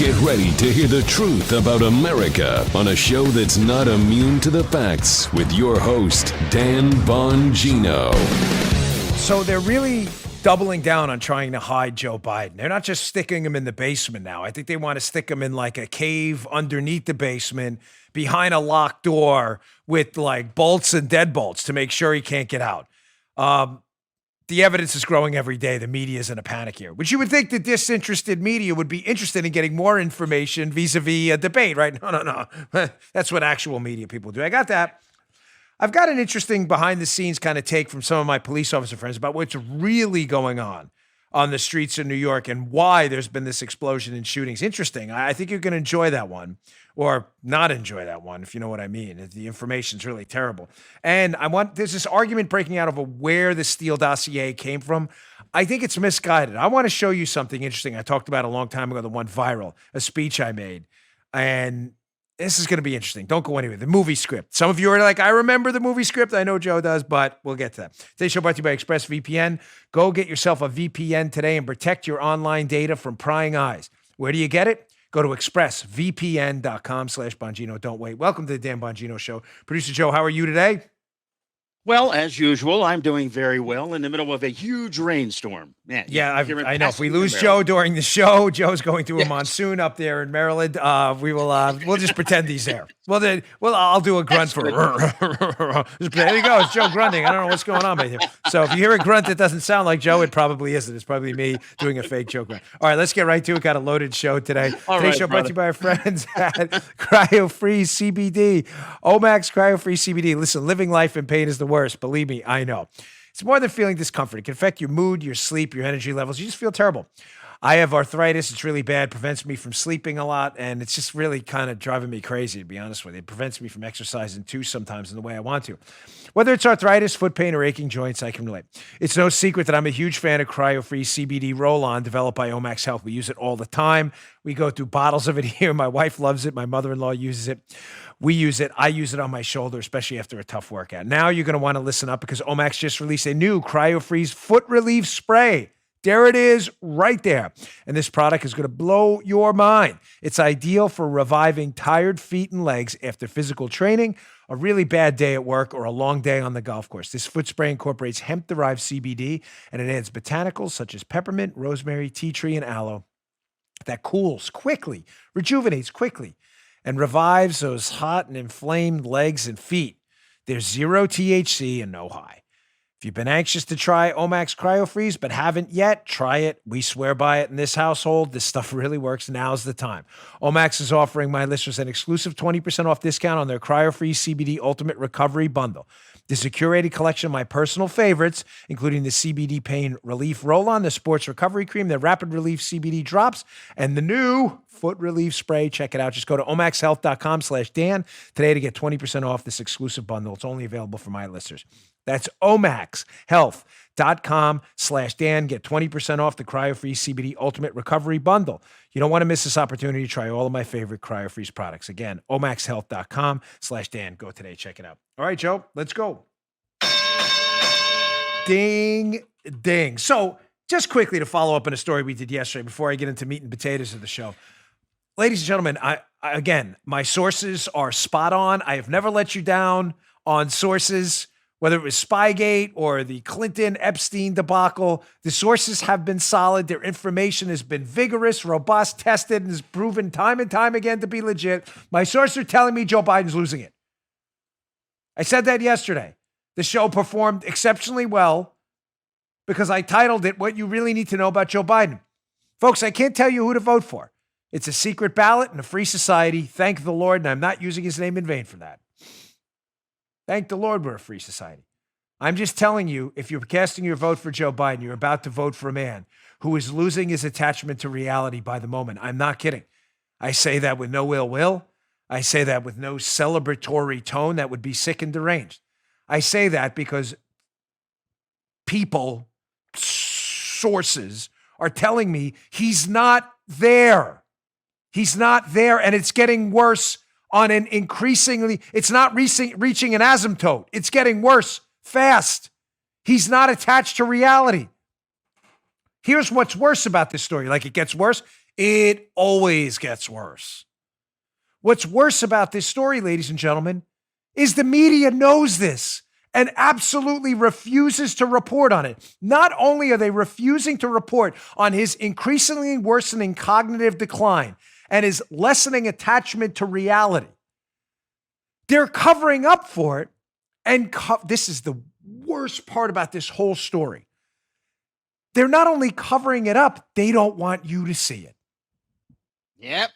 Get ready to hear the truth about America on a show that's not immune to the facts with your host, Dan Bongino. So they're really doubling down on trying to hide Joe Biden. They're not just sticking him in the basement now. I think they want to stick him in like a cave underneath the basement behind a locked door with like bolts and deadbolts to make sure he can't get out. The evidence is growing every day. The media is in a panic here, which you would think the disinterested media would be interested in getting more information vis-a-vis a debate, right? No. That's what actual media people do. I got that. I've got an interesting behind-the-scenes kind of take from some of my police officer friends about what's really going on the streets of New York and why there's been this explosion in shootings. Interesting. I think you're going to enjoy that one, or not enjoy that one, if you know what I mean. The information's really terrible. And there's this argument breaking out over where the Steele dossier came from. I think it's misguided. I want to show you something interesting I talked about a long time ago that went viral, a speech I made. And this is going to be interesting. Don't go anywhere. The movie script. Some of you are like, I remember the movie script. I know Joe does, but we'll get to that. Today's show brought to you by ExpressVPN. Go get yourself a VPN today and protect your online data from prying eyes. Where do you get it? Go to expressvpn.com/Bongino. Don't wait. Welcome to the Dan Bongino Show. Producer Joe, how are you today? Well, as usual, I'm doing very well in the middle of a huge rainstorm. Man, I know. If we lose Joe during the show, Joe's going through a monsoon up there in Maryland. We'll just pretend he's there. I'll do a grunt for there you go. It's Joe grunting. I don't know what's going on right here. So if you hear a grunt that doesn't sound like Joe, it probably isn't. It's probably me doing a fake Joe grunt. All right, let's get right to it. Got a loaded show today. Today's show brought to you by our friends at Cryo Free CBD. Omax Cryo Free CBD. Listen, living life in pain is the worst. Believe me, I know. It's more than feeling discomfort. It can affect your mood, your sleep, your energy levels. You just feel terrible. I have arthritis. It's really bad. Prevents me from sleeping a lot, and it's just really kind of driving me crazy, to be honest with you. It prevents me from exercising too sometimes in the way I want to. Whether it's arthritis, foot pain, or aching joints, I can relate. It's no secret that I'm a huge fan of Cryo-Free CBD Roll-On developed by Omax Health. We use it all the time. We go through bottles of it here. My wife loves it. My mother-in-law uses it. We use it. I use it on my shoulder, especially after a tough workout. Now you're going to want to listen up because Omax just released a new Cryo-Freeze Foot Relief Spray. There it is right there. And this product is going to blow your mind. It's ideal for reviving tired feet and legs after physical training, a really bad day at work, or a long day on the golf course. This foot spray incorporates hemp-derived CBD, and it adds botanicals such as peppermint, rosemary, tea tree, and aloe that cools quickly, rejuvenates quickly, and revives those hot and inflamed legs and feet. There's zero THC and no high. If you've been anxious to try Omax CryoFreeze but haven't yet, try it. We swear by it in this household. This stuff really works. Now's the time. Omax is offering my listeners an exclusive 20% off discount on their CryoFreeze CBD Ultimate Recovery Bundle. This is a curated collection of my personal favorites, including the CBD Pain Relief Roll-On, the Sports Recovery Cream, the Rapid Relief CBD Drops, and the new Foot Relief Spray. Check it out. Just go to omaxhealth.com/Dan today to get 20% off this exclusive bundle. It's only available for my listeners. That's omaxhealth.com/Dan. Get 20% off the Cryo-Free CBD Ultimate Recovery Bundle. You don't want to miss this opportunity to try all of my favorite Cryo-Freeze products. Again, omaxhealth.com/Dan. Go today. Check it out. All right, Joe, let's go. Ding, ding. So just quickly to follow up on a story we did yesterday before I get into meat and potatoes of the show. Ladies and gentlemen, again, my sources are spot on. I have never let you down on sources. Whether it was Spygate or the Clinton-Epstein debacle, the sources have been solid. Their information has been vigorous, robust, tested, and is proven time and time again to be legit. My sources are telling me Joe Biden's losing it. I said that yesterday. The show performed exceptionally well because I titled it, What You Really Need to Know About Joe Biden. Folks, I can't tell you who to vote for. It's a secret ballot in a free society. Thank the Lord, and I'm not using his name in vain for that. Thank the Lord we're a free society. I'm just telling you, if you're casting your vote for Joe Biden, you're about to vote for a man who is losing his attachment to reality by the moment. I'm not kidding. I say that with no ill will. I say that with no celebratory tone that would be sick and deranged. I say that because people, sources, are telling me he's not there. He's not there, and it's getting worse on an increasingly, it's not reaching an asymptote. It's getting worse fast. He's not attached to reality. Here's what's worse about this story. Like, it gets worse. It always gets worse. What's worse about this story, ladies and gentlemen, is the media knows this and absolutely refuses to report on it. Not only are they refusing to report on his increasingly worsening cognitive decline and his lessening attachment to reality, they're covering up for it. And this is the worst part about this whole story. They're not only covering it up, they don't want you to see it. Yep.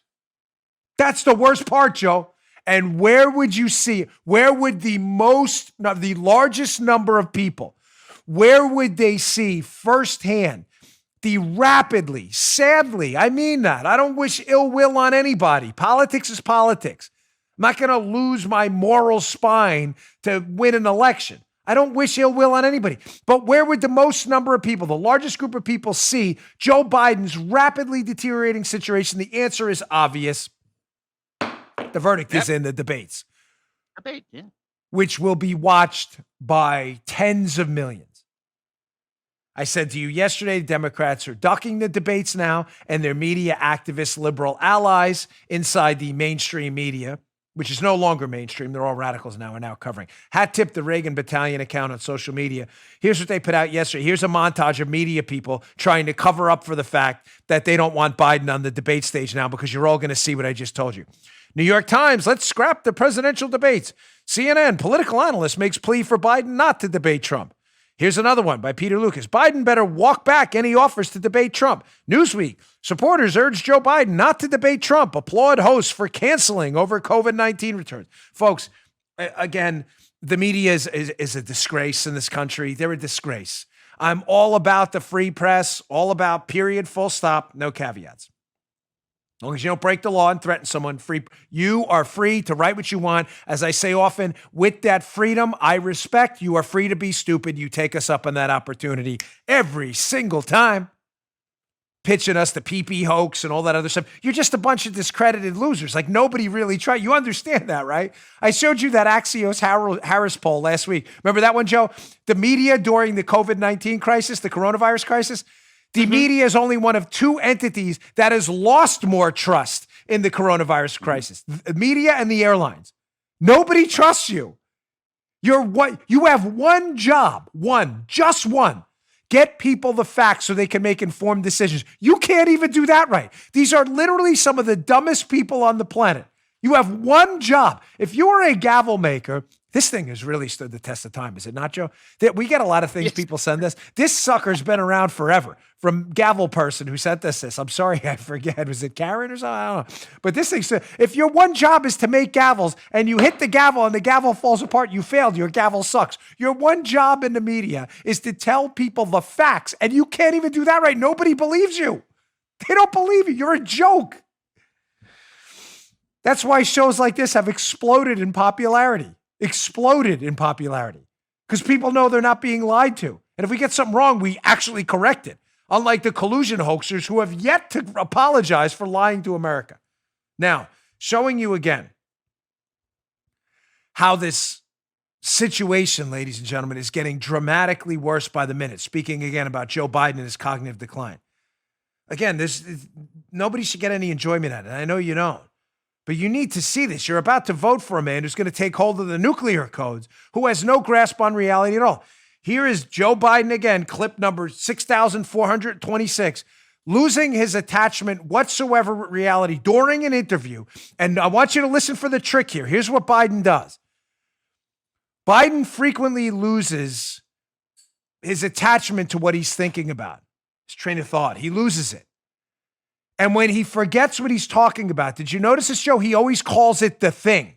That's the worst part, Joe. And where would you see it? Where would the largest number of people, where would they see firsthand the rapidly, sadly, I mean that. I don't wish ill will on anybody. Politics is politics. I'm not going to lose my moral spine to win an election. I don't wish ill will on anybody. But where would the most number of people, the largest group of people, see Joe Biden's rapidly deteriorating situation? The answer is obvious. The verdict is in the debates. Which will be watched by tens of millions. I said to you yesterday, Democrats are ducking the debates now, and their media activist liberal allies inside the mainstream media, which is no longer mainstream. They're all radicals now, are now covering. Hat tip the Reagan Battalion account on social media. Here's what they put out yesterday. Here's a montage of media people trying to cover up for the fact that they don't want Biden on the debate stage now, because you're all going to see what I just told you. New York Times, let's scrap the presidential debates. CNN, political analyst makes plea for Biden not to debate Trump. Here's another one by Peter Lucas. Biden better walk back any offers to debate Trump. Newsweek, supporters urge Joe Biden not to debate Trump. Applaud hosts for canceling over COVID-19 returns. Folks, again, the media is a disgrace in this country. They're a disgrace. I'm all about the free press, all about period, full stop, no caveats. As long as you don't break the law and threaten someone, you are free to write what you want. As I say often, with that freedom, I respect. You are free to be stupid. You take us up on that opportunity every single time. Pitching us the PP hoax and all that other stuff. You're just a bunch of discredited losers. Like, nobody really tried. You understand that, right? I showed you that Axios Harris poll last week. Remember that one, Joe? The media during the COVID-19 crisis, the coronavirus crisis, the media is only one of two entities that has lost more trust in the coronavirus crisis. The media and the airlines. Nobody trusts you. You have one job, just one. Get people the facts so they can make informed decisions. You can't even do that right. These are literally some of the dumbest people on the planet. You have one job. If you are a gavel maker, this thing has really stood the test of time, is it not, Joe? We get a lot of things people send us. This sucker's been around forever. From gavel person who sent us this. I'm sorry, I forget. Was it Karen or something? I don't know. But this thing, if your one job is to make gavels and you hit the gavel and the gavel falls apart, you failed. Your gavel sucks. Your one job in the media is to tell people the facts, and you can't even do that right. Nobody believes you. They don't believe you. You're a joke. That's why shows like this have exploded in popularity. Because people know they're not being lied to. And if we get something wrong, we actually correct it. Unlike the collusion hoaxers who have yet to apologize for lying to America. Now, showing you again how this situation, ladies and gentlemen, is getting dramatically worse by the minute. Speaking again about Joe Biden and his cognitive decline. Again, nobody should get any enjoyment out of it. I know you don't. But you need to see this. You're about to vote for a man who's going to take hold of the nuclear codes, who has no grasp on reality at all. Here is Joe Biden again, clip number 6,426, losing his attachment whatsoever with reality during an interview. And I want you to listen for the trick here. Here's what Biden does. Biden frequently loses his attachment to what he's thinking about, his train of thought. He loses it. And when he forgets what he's talking about, did you notice this, Joe? He always calls it the thing.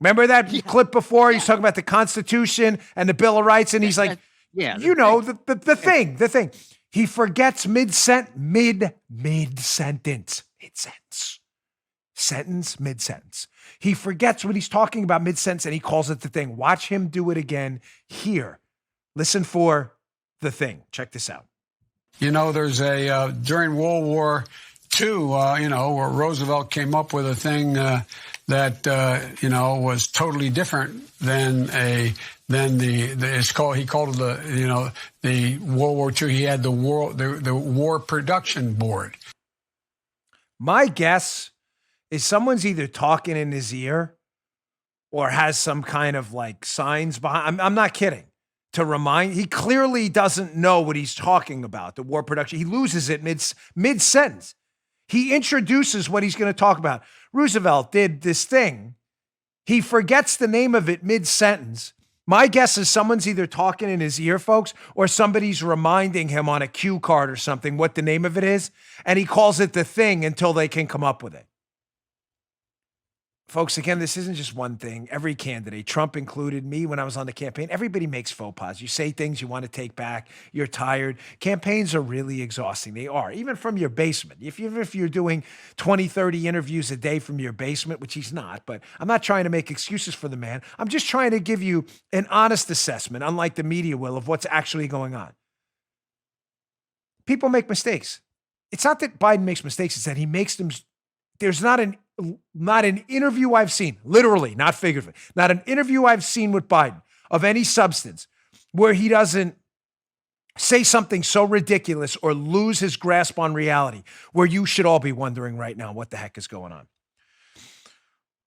Remember that clip before? He's talking about the Constitution and the Bill of Rights, and he's like, the thing. He forgets mid-sentence. He forgets what he's talking about mid-sentence, and he calls it the thing. Watch him do it again here. Listen for the thing. Check this out. You know, there's during World War II, where Roosevelt came up with a thing that was totally different than a then it's called, he called it the World War II. He had the War Production Board. My guess is someone's either talking in his ear or has some kind of like signs behind. I'm not kidding. To remind, he clearly doesn't know what he's talking about, the war production. He loses it mid-sentence. He introduces what he's going to talk about. Roosevelt did this thing. He forgets the name of it mid-sentence. My guess is someone's either talking in his ear, folks, or somebody's reminding him on a cue card or something what the name of it is, and he calls it the thing until they can come up with it. Folks, again, this isn't just one thing. Every candidate, Trump included, me when I was on the campaign, everybody makes faux pas. You say things you want to take back. You're tired. Campaigns are really exhausting. They are, even from your basement. If you're doing 20, 30 interviews a day from your basement, which he's not, but I'm not trying to make excuses for the man. I'm just trying to give you an honest assessment, unlike the media will, of what's actually going on. People make mistakes. It's not that Biden makes mistakes. It's that he makes them. There's not an interview I've seen, literally, not figuratively, not an interview I've seen with Biden of any substance where he doesn't say something so ridiculous or lose his grasp on reality, where you should all be wondering right now what the heck is going on.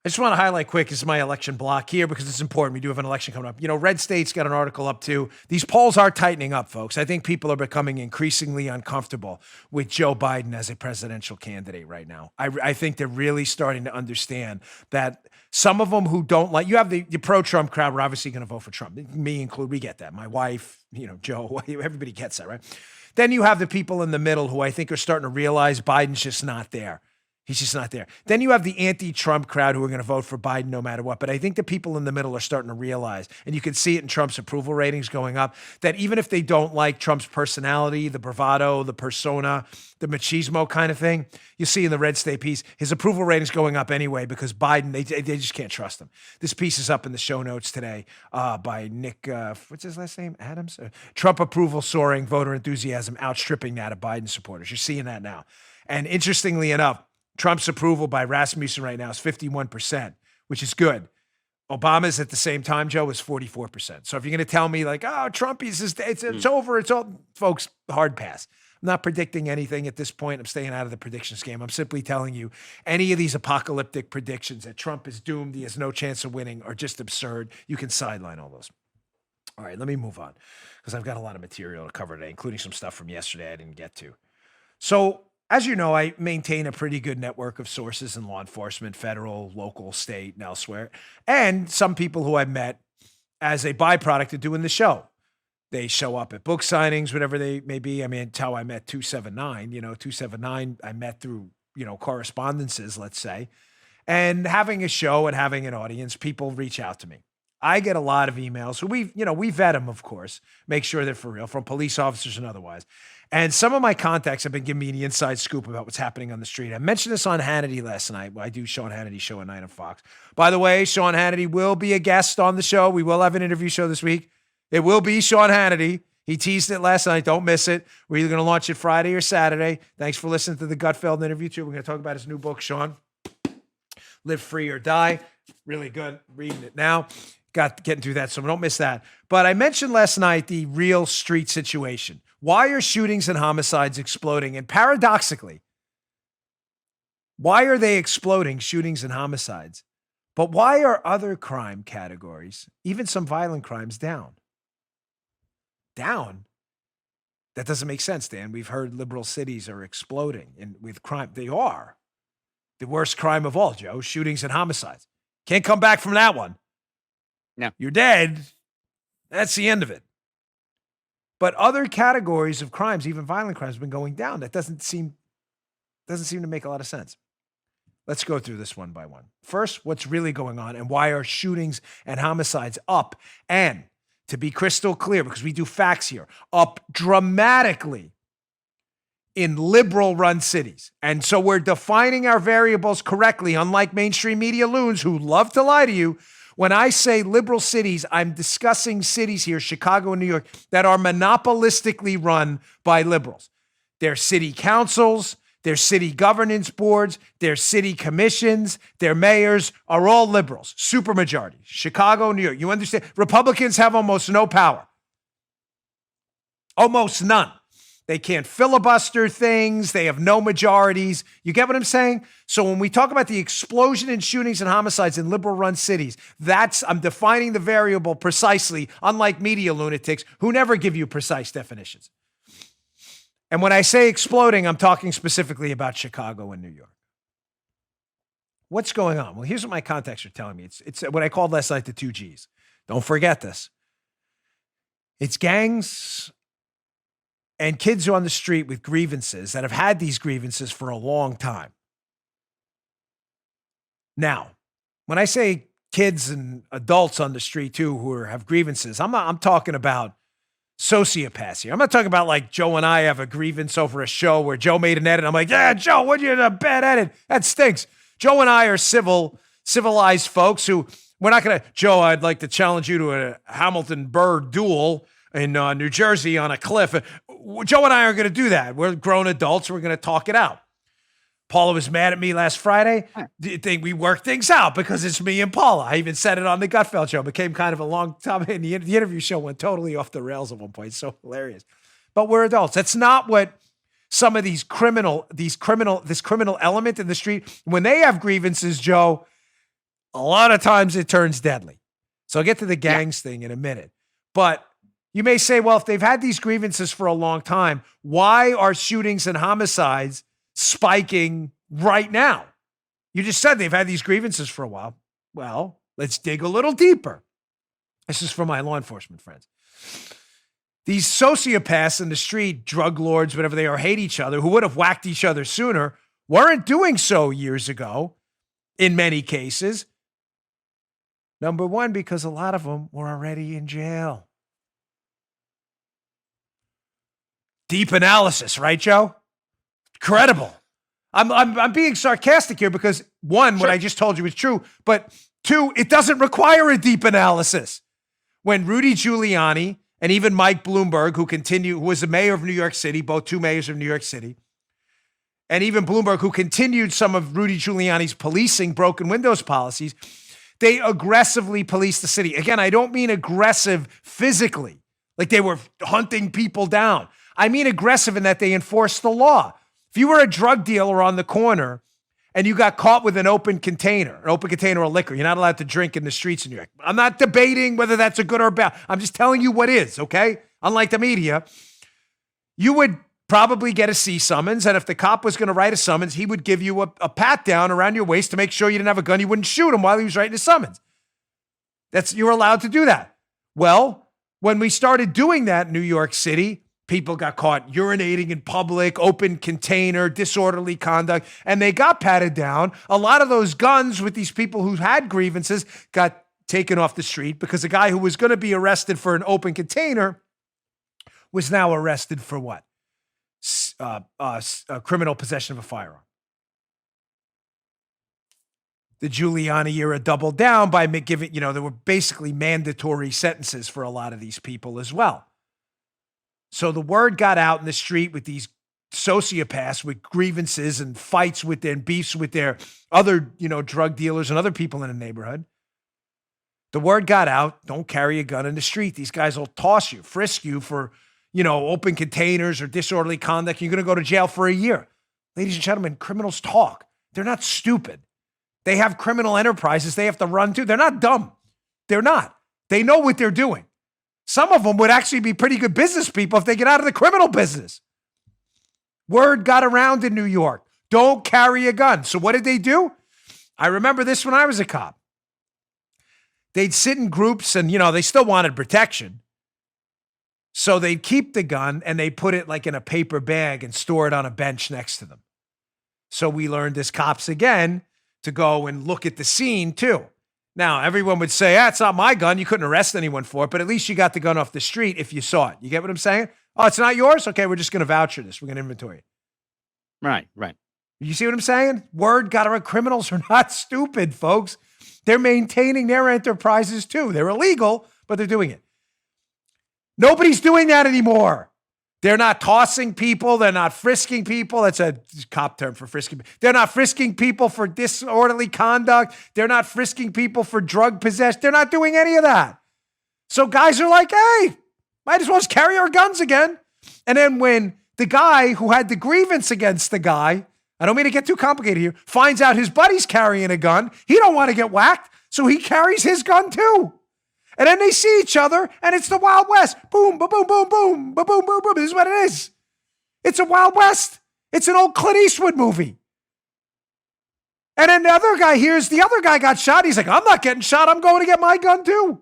I just want to highlight quick, this is my election block here because it's important. We do have an election coming up. Red State's got an article up too. These polls are tightening up, folks. I think people are becoming increasingly uncomfortable with Joe Biden as a presidential candidate right now. I think they're really starting to understand that some of them who don't like, you have the pro-Trump crowd are obviously going to vote for Trump. Me included, we get that. My wife, Joe, everybody gets that, right? Then you have the people in the middle who I think are starting to realize Biden's just not there. He's just not there. Then you have the anti-Trump crowd who are going to vote for Biden no matter what. But I think the people in the middle are starting to realize, and you can see it in Trump's approval ratings going up, that even if they don't like Trump's personality, the bravado, the persona, the machismo kind of thing, you see in the Red State piece, his approval ratings going up anyway because Biden, they just can't trust him. This piece is up in the show notes today by Nick, what's his last name? Adams? Trump approval soaring, voter enthusiasm outstripping that of Biden supporters. You're seeing that now. And interestingly enough, Trump's approval by Rasmussen right now is 51%, which is good. Obama's at the same time, Joe, is 44%. So if you're going to tell me like, oh, Trump, it's over, it's all, folks, hard pass. I'm not predicting anything at this point. I'm staying out of the predictions game. I'm simply telling you any of these apocalyptic predictions that Trump is doomed, he has no chance of winning, are just absurd. You can sideline all those. All right, let me move on because I've got a lot of material to cover today, including some stuff from yesterday I didn't get to. So, as you know, I maintain a pretty good network of sources in law enforcement, federal, local, state, and elsewhere, and some people who I've met as a byproduct of doing the show. They show up at book signings, whatever they may be. I mean, it's how I met 279. 279 I met through, correspondences, let's say. And having a show and having an audience, people reach out to me. I get a lot of emails. So we vet them, of course, make sure they're for real, from police officers and otherwise. And some of my contacts have been giving me the inside scoop about what's happening on the street. I mentioned this on Hannity last night. I do Sean Hannity's show at night on Fox. By the way, Sean Hannity will be a guest on the show. We will have an interview show this week. It will be Sean Hannity. He teased it last night. Don't miss it. We're either going to launch it Friday or Saturday. Thanks for listening to the Gutfeld interview, too. We're going to talk about his new book, Sean. Live Free or Die. Really good. Reading it now. Getting through that, so don't miss that. But I mentioned last night the real street situation. Why are shootings and homicides exploding? And paradoxically, why are they exploding, shootings and homicides? But why are other crime categories, even some violent crimes, down? Down? That doesn't make sense, Dan. We've heard liberal cities are exploding with crime. They are. The worst crime of all, Joe, shootings and homicides. Can't come back from that one. No. You're dead. That's the end of it. But other categories of crimes, even violent crimes, have been going down. That doesn't seem to make a lot of sense. Let's go through this one by one. First, what's really going on and why are shootings and homicides up? And to be crystal clear, because we do facts here, up dramatically in liberal-run cities. And so we're defining our variables correctly, unlike mainstream media loons who love to lie to you. When I say liberal cities, I'm discussing cities here, Chicago and New York, that are monopolistically run by liberals. Their city councils, their city governance boards, their city commissions, their mayors are all liberals, supermajority. Chicago, New York. You understand? Republicans have almost no power. Almost none. They can't filibuster things. They have no majorities. You get what I'm saying? So when we talk about the explosion in shootings and homicides in liberal-run cities, I'm defining the variable precisely, unlike media lunatics who never give you precise definitions. And when I say exploding, I'm talking specifically about Chicago and New York. What's going on? Well, here's what my contacts are telling me. It's what I called last night the 2 Gs. Don't forget this. It's gangs and kids who are on the street with grievances that have had these grievances for a long time. Now, when I say kids and adults on the street too who have grievances, I'm talking about sociopaths here. I'm not talking about like Joe and I have a grievance over a show where Joe made an edit. I'm like, yeah, Joe, what you a bad edit? That stinks. Joe and I are civilized folks who we're not going to, Joe, I'd like to challenge you to a Hamilton-Burr duel in New Jersey on a cliff. Joe and I are going to do that. We're grown adults. We're going to talk it out. Paula was mad at me last Friday. We worked things out because it's me and Paula. I even said it on the Gutfeld show. It became kind of a long time. And the interview show went totally off the rails at one point. It's so hilarious. But we're adults. That's not what some of this criminal element in the street, when they have grievances, Joe, a lot of times it turns deadly. So I'll get to the gangs thing in a minute. But you may say, well, if they've had these grievances for a long time, why are shootings and homicides spiking right now? You just said they've had these grievances for a while. Well, let's dig a little deeper. This is for my law enforcement friends. These sociopaths in the street, drug lords, whatever they are, hate each other, who would have whacked each other sooner, weren't doing so years ago in many cases. Number one, because a lot of them were already in jail. Deep analysis, right, Joe? Incredible. I'm being sarcastic here because one, what I just told you is true, but two, it doesn't require a deep analysis. When Rudy Giuliani and even Mike Bloomberg, who was the mayor of New York City, both two mayors of New York City, and even Bloomberg, who continued some of Rudy Giuliani's policing broken windows policies, they aggressively policed the city. Again, I don't mean aggressive physically, like they were hunting people down. I mean aggressive in that they enforced the law. If you were a drug dealer on the corner and you got caught with an open container of liquor, you're not allowed to drink in the streets in New York. I'm not debating whether that's a good or bad. I'm just telling you what is, okay? Unlike the media, you would probably get a C summons, and if the cop was going to write a summons, he would give you a pat down around your waist to make sure you didn't have a gun. You wouldn't shoot him while he was writing the summons. You're allowed to do that. Well, when we started doing that in New York City, people got caught urinating in public, open container, disorderly conduct, and they got patted down. A lot of those guns with these people who had grievances got taken off the street because a guy who was going to be arrested for an open container was now arrested for what? Criminal possession of a firearm. The Giuliani era doubled down by giving, there were basically mandatory sentences for a lot of these people as well. So the word got out in the street with these sociopaths with grievances and fights with their beefs with their other, drug dealers and other people in the neighborhood. The word got out, don't carry a gun in the street. These guys will toss you, frisk you for, open containers or disorderly conduct. You're going to go to jail for a year. Ladies and gentlemen, criminals talk. They're not stupid. They have criminal enterprises they have to run to. They're not dumb. They're not. They know what they're doing. Some of them would actually be pretty good business people if they get out of the criminal business. Word got around in New York. Don't carry a gun. So what did they do? I remember this when I was a cop. They'd sit in groups and, they still wanted protection. So they'd keep the gun and they put it like in a paper bag and store it on a bench next to them. So we learned as cops again to go and look at the scene too. Now, everyone would say, it's not my gun. You couldn't arrest anyone for it, but at least you got the gun off the street if you saw it. You get what I'm saying? Oh, it's not yours? Okay, we're just going to voucher this. We're going to inventory it. Right. You see what I'm saying? Word got around. Criminals are not stupid, folks. They're maintaining their enterprises too. They're illegal, but they're doing it. Nobody's doing that anymore. They're not tossing people. They're not frisking people. That's a cop term for frisking. They're not frisking people for disorderly conduct. They're not frisking people for drug possession. They're not doing any of that. So guys are like, hey, might as well just carry our guns again. And then when the guy who had the grievance against the guy, I don't mean to get too complicated here, finds out his buddy's carrying a gun, he don't want to get whacked, so he carries his gun too. And then they see each other, and it's the Wild West. Boom, boom, boom, boom, boom, boom, boom, boom, boom. This is what it is. It's a Wild West. It's an old Clint Eastwood movie. And then the other guy hears the other guy got shot. He's like, I'm not getting shot. I'm going to get my gun too.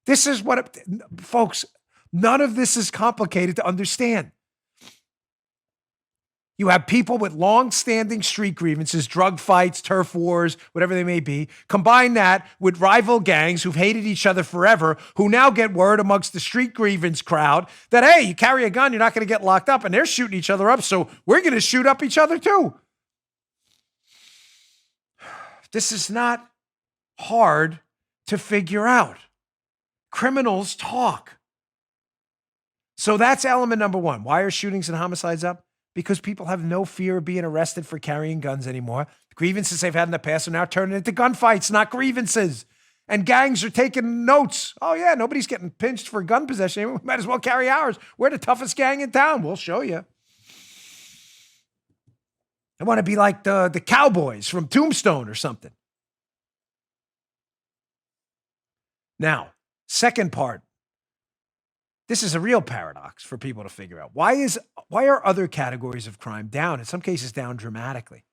This is what, folks, none of this is complicated to understand. You have people with long-standing street grievances, drug fights, turf wars, whatever they may be. Combine that with rival gangs who've hated each other forever, who now get word amongst the street grievance crowd that, hey, you carry a gun, you're not going to get locked up, and they're shooting each other up, so we're going to shoot up each other too. This is not hard to figure out. Criminals talk. So that's element number one. Why are shootings and homicides up? Because people have no fear of being arrested for carrying guns anymore. The grievances they've had in the past are now turning into gunfights, not grievances. And gangs are taking notes. Oh, yeah, nobody's getting pinched for gun possession. We might as well carry ours. We're the toughest gang in town. We'll show you. I want to be like the cowboys from Tombstone or something. Now, second part. This is a real paradox for people to figure out. Why are other categories of crime down? In some cases, down dramatically.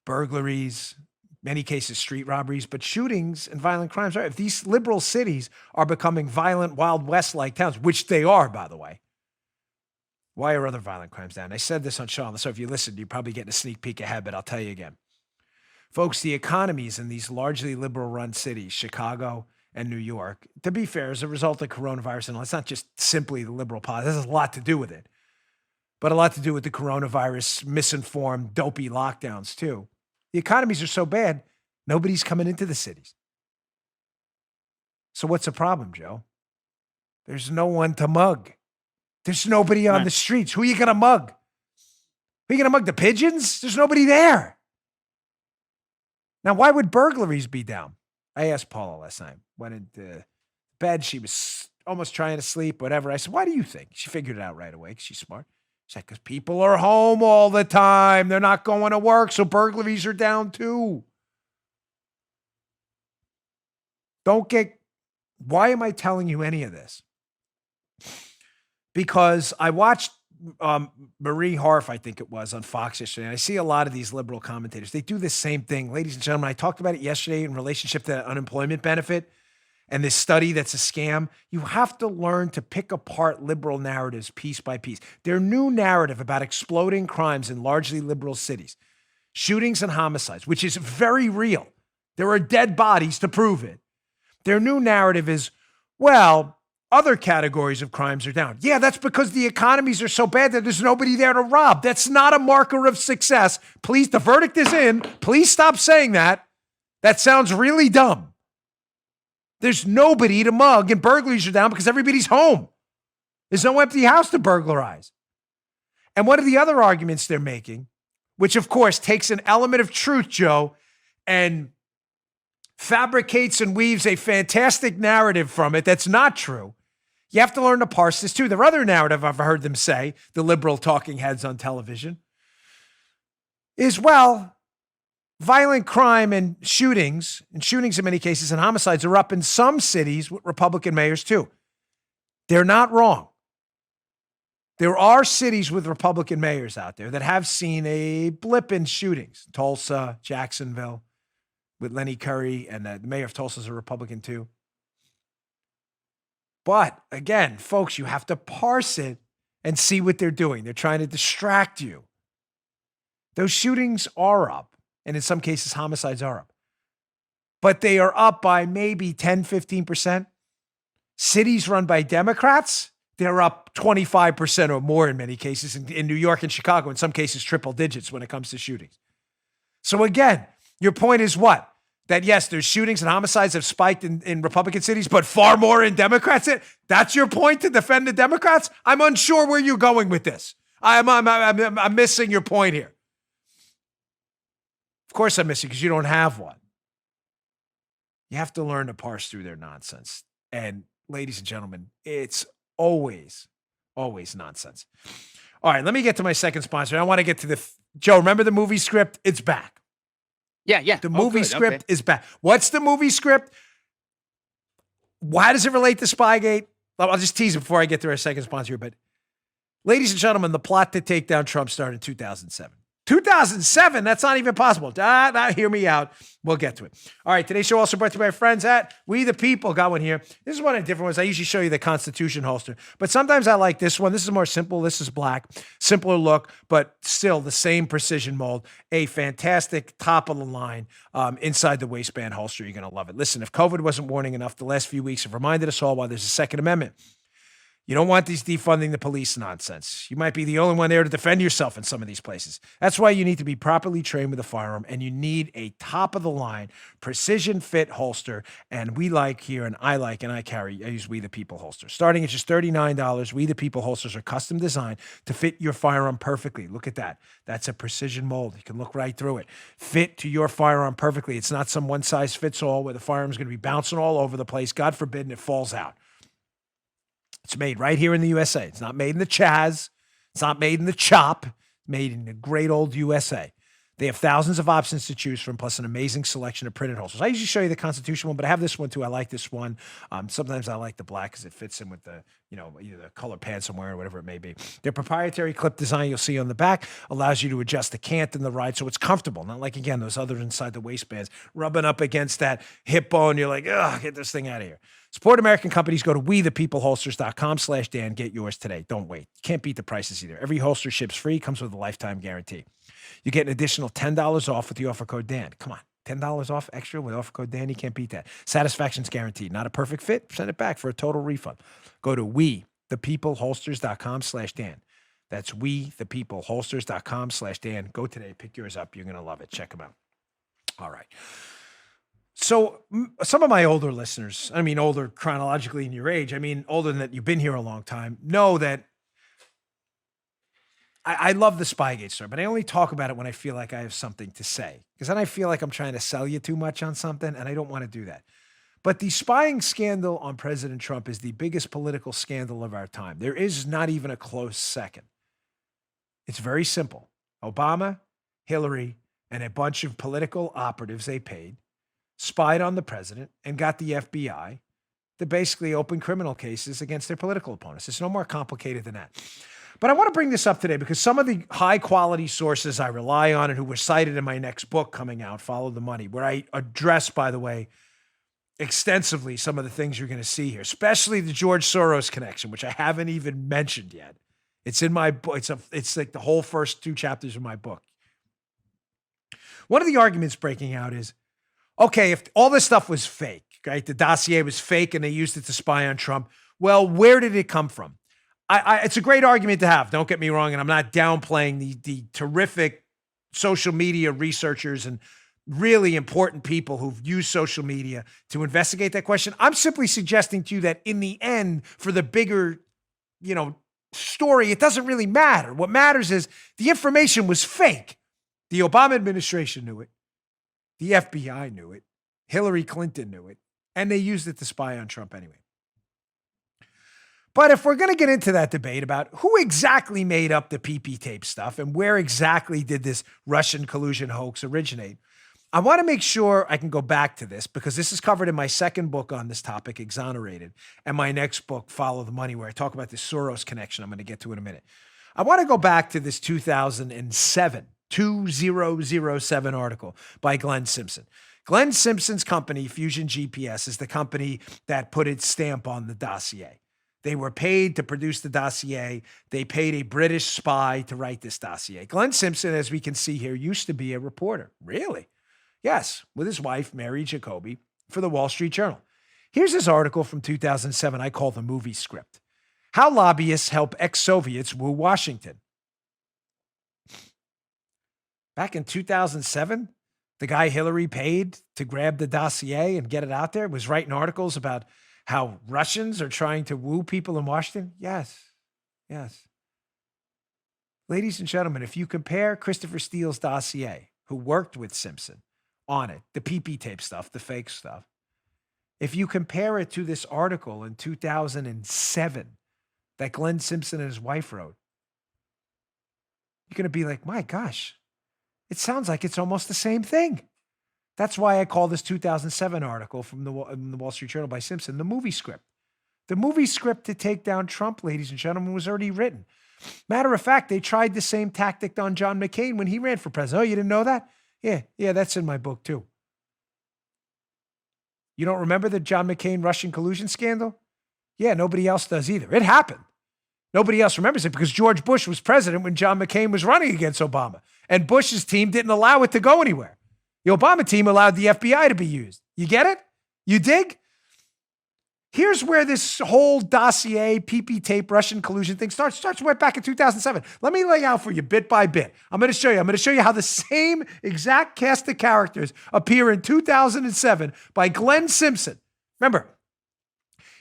Burglaries, many cases, street robberies, but shootings and violent crimes are. If these liberal cities are becoming violent, Wild West-like towns, which they are, by the way, why are other violent crimes down? I said this on Sean, so if you listened, you're probably getting a sneak peek ahead, but I'll tell you again. Folks, the economies in these largely liberal-run cities, Chicago and New York, to be fair, as a result of coronavirus, and it's not just simply the liberal policy, this has a lot to do with it, but a lot to do with the coronavirus, misinformed, dopey lockdowns too. The economies are so bad, nobody's coming into the cities. So what's the problem, Joe? There's no one to mug. There's nobody on the streets. Who are you going to mug? Who are you going to mug? The pigeons? There's nobody there. Now, why would burglaries be down? I asked Paula last night. Went into bed. She was almost trying to sleep, whatever. I said, why do you think? She figured it out right away because she's smart. She said, because people are home all the time. They're not going to work, so burglaries are down too. Why am I telling you any of this? Because I watched Marie Harf, I think it was, on Fox yesterday. And I see a lot of these liberal commentators. They do this same thing. Ladies and gentlemen, I talked about it yesterday in relationship to unemployment benefit and this study that's a scam. You have to learn to pick apart liberal narratives piece by piece. Their new narrative about exploding crimes in largely liberal cities, shootings and homicides, which is very real. There are dead bodies to prove it. Their new narrative is, well, other categories of crimes are down. Yeah, that's because the economies are so bad that there's nobody there to rob. That's not a marker of success. Please, the verdict is in. Please stop saying that. That sounds really dumb. There's nobody to mug and burglaries are down because everybody's home. There's no empty house to burglarize. And one of the other arguments they're making, which of course takes an element of truth, Joe, and fabricates and weaves a fantastic narrative from it that's not true. You have to learn to parse this too. The other narrative I've heard them say, the liberal talking heads on television, is, well, violent crime and shootings in many cases and homicides are up in some cities with Republican mayors too. They're not wrong. There are cities with Republican mayors out there that have seen a blip in shootings. Tulsa, Jacksonville, with Lenny Curry, and the mayor of Tulsa is a Republican too. But again, folks, you have to parse it and see what they're doing. They're trying to distract you. Those shootings are up, and in some cases, homicides are up. But they are up by maybe 10, 15%. Cities run by Democrats, they're up 25% or more in many cases. In New York and Chicago, in some cases, triple digits when it comes to shootings. So again, your point is what? that, yes, there's shootings and homicides have spiked in Republican cities, but far more in Democrats? That's your point to defend the Democrats? I'm unsure where you're going with this. I'm missing your point here. Of course I'm missing, because you don't have one. You have to learn to parse through their nonsense. And ladies and gentlemen, it's always nonsense. All right, let me get to my second sponsor. I want to get to Joe, remember the movie script? It's back. Yeah. The movie script is back. What's the movie script? Why does it relate to Spygate? I'll just tease it before I get to our second sponsor here. But ladies and gentlemen, the plot to take down Trump started in 2007. 2007, that's not even possible. Hear me out. We'll get to it. All right, today's show also brought to you by my friends at We the People. Got one here. This is one of the different ones. I usually show you the Constitution holster, but sometimes I like this one. This is more simple. This is black, simpler look, but still the same precision mold. A fantastic top of the line inside the waistband holster. You're going to love it. Listen, if COVID wasn't warning enough, the last few weeks have reminded us all why there's a Second Amendment. You don't want these defunding the police nonsense. You might be the only one there to defend yourself in some of these places. That's why you need to be properly trained with a firearm, and you need a top-of-the-line, precision-fit holster. And we like here, and I use We the People holsters. Starting at just $39, We the People holsters are custom designed to fit your firearm perfectly. Look at that. That's a precision mold. You can look right through it. Fit to your firearm perfectly. It's not some one-size-fits-all where the firearm's going to be bouncing all over the place, God forbid, and it falls out. It's made right here in the USA. It's not made in the Chaz. It's not made in the Chop. Made in the great old USA. They have thousands of options to choose from, plus an amazing selection of printed holsters. I usually show you the Constitution one, but I have this one too. I like this one. Sometimes I like the black because it fits in with the, either the color pants I'm wearing or whatever it may be. Their proprietary clip design you'll see on the back allows you to adjust the cant and the ride so it's comfortable. Not like, again, those other inside the waistbands rubbing up against that hip bone. You're like, ugh, get this thing out of here. Support American companies. Go to WeThePeopleHolsters.com/Dan. Get yours today. Don't wait. You can't beat the prices either. Every holster ships free, comes with a lifetime guarantee. You get an additional $10 off with the offer code Dan. Come on, $10 off extra with offer code Dan. You can't beat that. Satisfaction's guaranteed. Not a perfect fit? Send it back for a total refund. Go to WeThePeopleHolsters.com/Dan. That's WeThePeopleHolsters.com/Dan. Go today. Pick yours up. You're going to love it. Check them out. All right. So some of my older listeners, I mean, older chronologically in your age, I mean, older than that, you've been here a long time, know that I love the Spygate story, but I only talk about it when I feel like I have something to say, because then I feel like I'm trying to sell you too much on something, and I don't want to do that. But the spying scandal on President Trump is the biggest political scandal of our time. There is not even a close second. It's very simple. Obama, Hillary, and a bunch of political operatives they paid spied on the president and got the FBI to basically open criminal cases against their political opponents. It's no more complicated than that. But I want to bring this up today because some of the high-quality sources I rely on and who were cited in my next book coming out, Follow the Money, where I address, by the way, extensively some of the things you're going to see here, especially the George Soros connection, which I haven't even mentioned yet. It's in my book. It's like the whole first 2 chapters of my book. One of the arguments breaking out is, okay, if all this stuff was fake, right? The dossier was fake and they used it to spy on Trump. Well, where did it come from? It's a great argument to have. Don't get me wrong. And I'm not downplaying the terrific social media researchers and really important people who've used social media to investigate that question. I'm simply suggesting to you that in the end, for the bigger, story, it doesn't really matter. What matters is the information was fake. The Obama administration knew it. The FBI knew it. Hillary Clinton knew it. And they used it to spy on Trump anyway. But if we're going to get into that debate about who exactly made up the PP tape stuff and where exactly did this Russian collusion hoax originate, I want to make sure I can go back to this because this is covered in my second book on this topic, Exonerated, and my next book, Follow the Money, where I talk about this Soros connection I'm going to get to in a minute. I want to go back to this 2007 article by Glenn Simpson. Glenn Simpson's company, Fusion GPS, is the company that put its stamp on the dossier. They were paid to produce the dossier. They paid a British spy to write this dossier. Glenn Simpson, as we can see here, used to be a reporter. Really? Yes, with his wife, Mary Jacoby, for the Wall Street Journal. Here's his article from 2007 I call the movie script. How lobbyists help ex-Soviets woo Washington. Back in 2007, The guy Hillary paid to grab the dossier and get it out there was writing articles about how Russians are trying to woo people in Washington. Yes. Ladies and gentlemen, if you compare Christopher Steele's dossier, who worked with Simpson on it, the PP tape stuff, the fake stuff, if you compare it to this article in 2007 that Glenn Simpson and his wife wrote, you're going to be like, my gosh, it sounds like it's almost the same thing. That's why I call this 2007 article from the Wall Street Journal by Simpson the movie script. The movie script to take down Trump, ladies and gentlemen, was already written. Matter of fact, they tried the same tactic on John McCain when he ran for president. Oh, you didn't know that? Yeah, that's in my book too. You don't remember the John McCain Russian collusion scandal? Yeah, nobody else does either. It happened. Nobody else remembers it because George Bush was president when John McCain was running against Obama. And Bush's team didn't allow it to go anywhere. The Obama team allowed the FBI to be used. You get it? You dig? Here's where this whole dossier, PP tape, Russian collusion thing starts. Starts right back in 2007. Let me lay out for you bit by bit. I'm going to show you how the same exact cast of characters appear in 2007 by Glenn Simpson. Remember,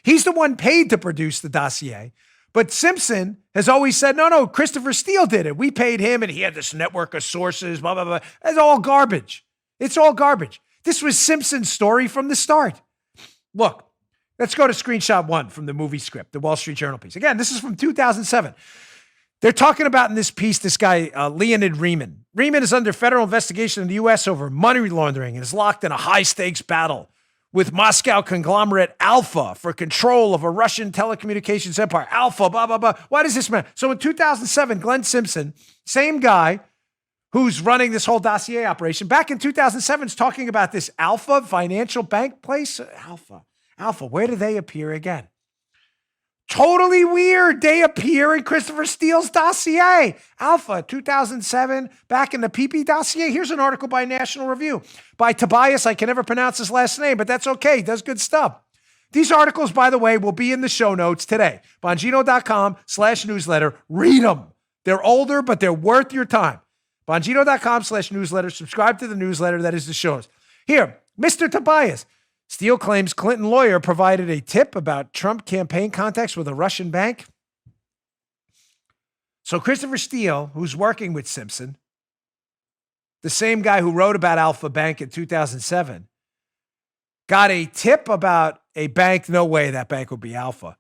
he's the one paid to produce the dossier, but Simpson has always said, no, Christopher Steele did it. We paid him and he had this network of sources, blah, blah, blah. That's all garbage. It's all garbage. This was Simpson's story from the start. Look. Let's go to screenshot 1 from the movie script, the Wall Street Journal piece. Again, this is from 2007. They're talking about in this piece, this guy, Leonid Riemann. Riemann is under federal investigation in the U.S. over money laundering and is locked in a high-stakes battle with Moscow conglomerate Alpha for control of a Russian telecommunications empire. Alpha, blah, blah, blah. Why does this matter? So in 2007, Glenn Simpson, same guy who's running this whole dossier operation, back in 2007 is talking about this Alpha financial bank place. Alpha, where do they appear again? Totally weird. They appear in Christopher Steele's dossier. Alpha, 2007, back in the PP dossier. Here's an article by National Review by Tobias. I can never pronounce his last name, but that's okay. He does good stuff. These articles, by the way, will be in the show notes today. Bongino.com/newsletter. Read them. They're older, but they're worth your time. Bongino.com/newsletter. Subscribe to the newsletter. That is the shows. Here, Mr. Tobias. Steele claims Clinton lawyer provided a tip about Trump campaign contacts with a Russian bank. So Christopher Steele, who's working with Simpson, the same guy who wrote about Alpha Bank in 2007, got a tip about a bank, no way that bank would be Alpha,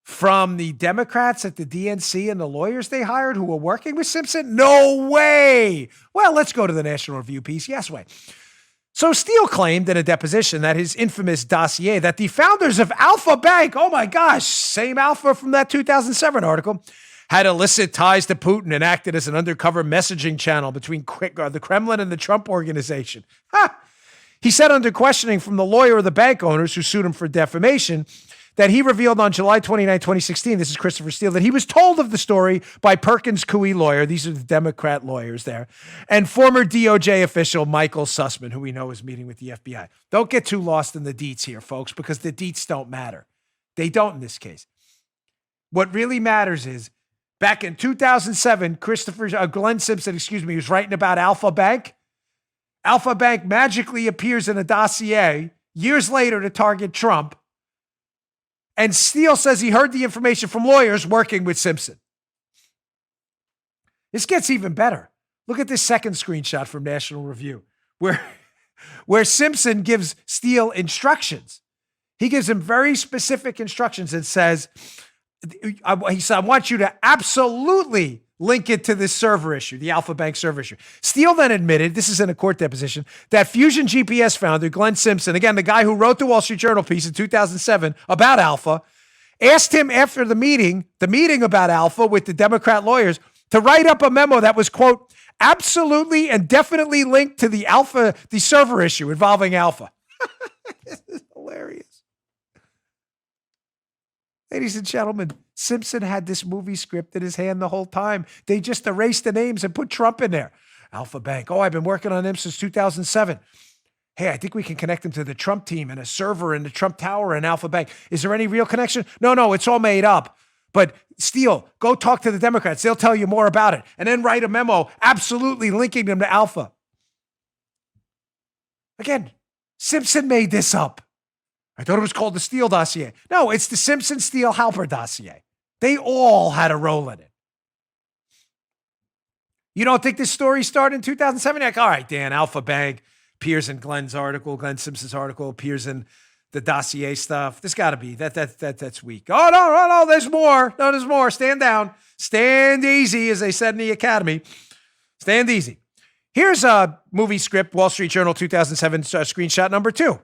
from the Democrats at the DNC and the lawyers they hired who were working with Simpson? No way. Well, let's go to the National Review piece. Yes way. So Steele claimed in a deposition that his infamous dossier that the founders of Alpha Bank, oh my gosh, same Alpha from that 2007 article, had illicit ties to Putin and acted as an undercover messaging channel between the Kremlin and the Trump organization. He said under questioning from the lawyer of the bank owners who sued him for defamation that he revealed on July 29, 2016, this is Christopher Steele, that he was told of the story by Perkins Coie lawyer, these are the Democrat lawyers there, and former DOJ official Michael Sussman, who we know is meeting with the FBI. Don't get too lost in the deets here, folks, because the deets don't matter. They don't in this case. What really matters is, back in 2007, Glenn Simpson, was writing about Alpha Bank. Alpha Bank magically appears in a dossier years later to target Trump. And Steele says he heard the information from lawyers working with Simpson. This gets even better. Look at this second screenshot from National Review, where Simpson gives Steele instructions. He gives him very specific instructions and says, he said, I want you to absolutely link it to this server issue, the Alpha Bank server issue. Steele then admitted, this is in a court deposition, that Fusion GPS founder Glenn Simpson, again, the guy who wrote the Wall Street Journal piece in 2007 about Alpha, asked him after the meeting about Alpha with the Democrat lawyers, to write up a memo that was, quote, absolutely and definitely linked to the server issue involving Alpha. This is hilarious. Ladies and gentlemen, Simpson had this movie script in his hand the whole time. They just erased the names and put Trump in there. Alpha Bank. Oh, I've been working on them since 2007. Hey, I think we can connect them to the Trump team and a server in the Trump Tower and Alpha Bank. Is there any real connection? No, it's all made up. But Steele, go talk to the Democrats. They'll tell you more about it. And then write a memo absolutely linking them to Alpha. Again, Simpson made this up. I thought it was called the Steele dossier. No, it's the Simpson-Steele-Halper dossier. They all had a role in it. You don't think this story started in 2007? Like, all right, Dan, Alpha Bank appears in Glenn Simpson's article, appears in the dossier stuff. There's got to be. That's weak. Oh, no, there's more. No, there's more. Stand down. Stand easy, as they said in the academy. Stand easy. Here's a movie script, Wall Street Journal 2007 screenshot number 2.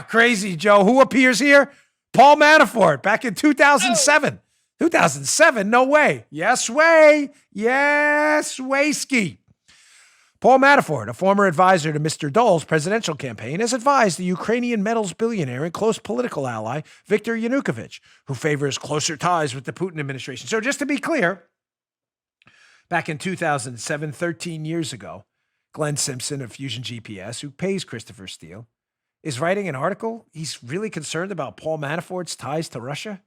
Crazy, Joe. Who appears here? Paul Manafort back in 2007. 2007? No way. Yes way. Yes way ski. Paul Manafort, a former advisor to Mr. Dole's presidential campaign, has advised the Ukrainian metals billionaire and close political ally, Viktor Yanukovych, who favors closer ties with the Putin administration. So just to be clear, back in 2007, 13 years ago, Glenn Simpson of Fusion GPS, who pays Christopher Steele, is writing an article. He's really concerned about Paul Manafort's ties to Russia.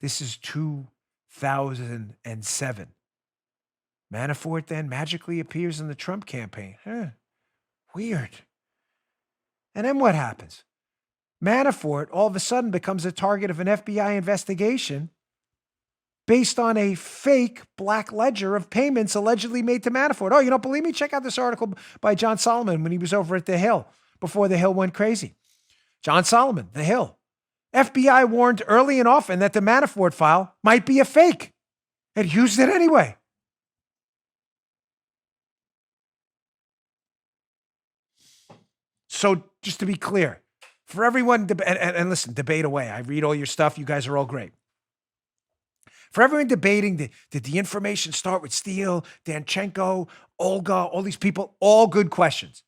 This is 2007. Manafort then magically appears in the Trump campaign. Weird. And then what happens? Manafort all of a sudden becomes a target of an FBI investigation based on a fake black ledger of payments allegedly made to Manafort. Oh, you don't believe me? Check out this article by John Solomon when he was over at The Hill, before The Hill went crazy. John Solomon, The Hill. FBI warned early and often that the Manafort file might be a fake. It used it anyway. So just to be clear, for everyone, and listen, debate away. I read all your stuff. You guys are all great. For everyone debating, did the information start with Steele, Danchenko, Olga, all these people? All good questions.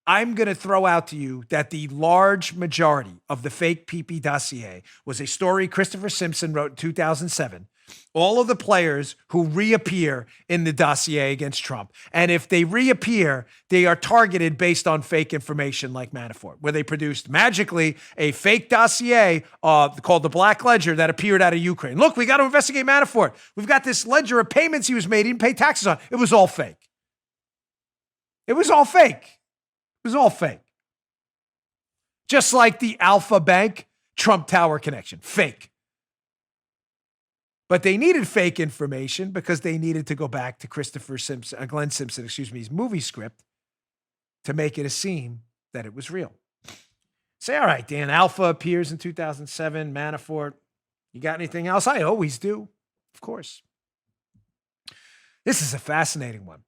I'm going to throw out to you that the large majority of the fake PP dossier was a story Christopher Simpson wrote in 2007. All of the players who reappear in the dossier against Trump. And if they reappear, they are targeted based on fake information like Manafort, where they produced magically a fake dossier called the Black Ledger that appeared out of Ukraine. Look, we got to investigate Manafort. We've got this ledger of payments he was made. He didn't pay taxes on. It was all fake. It was all fake. It was all fake. Just like the Alpha Bank Trump Tower connection. Fake. But they needed fake information because they needed to go back to Glenn Simpson's movie script to make it seem that it was real. Say, all right, Dan, Alpha appears in 2007, Manafort. You got anything else? I always do, of course. This is a fascinating one.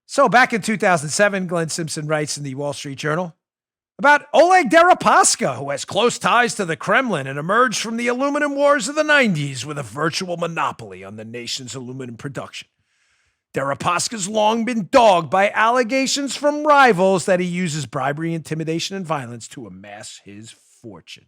So back in 2007, Glenn Simpson writes in the Wall Street Journal about Oleg Deripaska, who has close ties to the Kremlin and emerged from the aluminum wars of the 90s with a virtual monopoly on the nation's aluminum production. Deripaska's long been dogged by allegations from rivals that he uses bribery, intimidation, and violence to amass his fortune.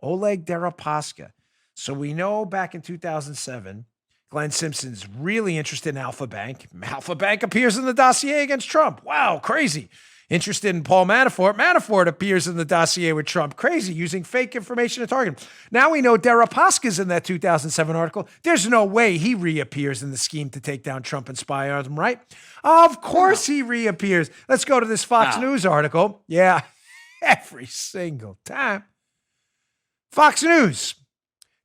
Oleg Deripaska. So we know back in 2007, Glenn Simpson's really interested in Alpha Bank. Alpha Bank appears in the dossier against Trump. Wow, crazy. Interested in Paul Manafort. Manafort appears in the dossier with Trump. Crazy, using fake information to target him. Now we know Deripaska's in that 2007 article. There's no way he reappears in the scheme to take down Trump and spy on him, right? Of course he reappears. Let's go to this Fox News article. Yeah, every single time. Fox News.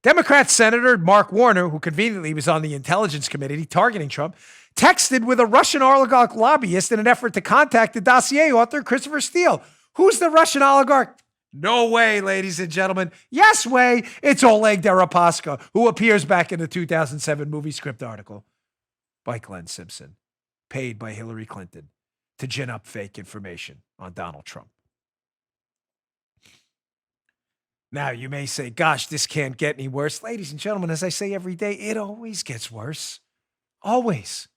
Democrat Senator Mark Warner, who conveniently was on the Intelligence Committee targeting Trump, texted with a Russian oligarch lobbyist in an effort to contact the dossier author, Christopher Steele. Who's the Russian oligarch? No way, ladies and gentlemen. Yes way. It's Oleg Deripaska, who appears back in the 2007 movie script article by Glenn Simpson, paid by Hillary Clinton to gin up fake information on Donald Trump. Now, you may say, gosh, this can't get any worse. Ladies and gentlemen, as I say every day, it always gets worse. Always.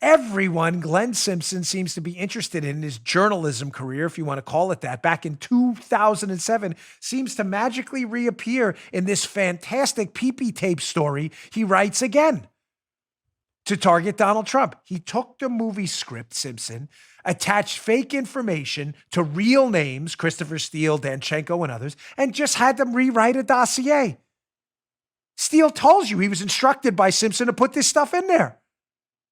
Everyone Glenn Simpson seems to be interested in his journalism career, if you want to call it that, back in 2007, seems to magically reappear in this fantastic pee-pee tape story he writes again to target Donald Trump. He took the movie script, Simpson, attached fake information to real names, Christopher Steele, Danchenko, and others, and just had them rewrite a dossier. Steele tells you he was instructed by Simpson to put this stuff in there.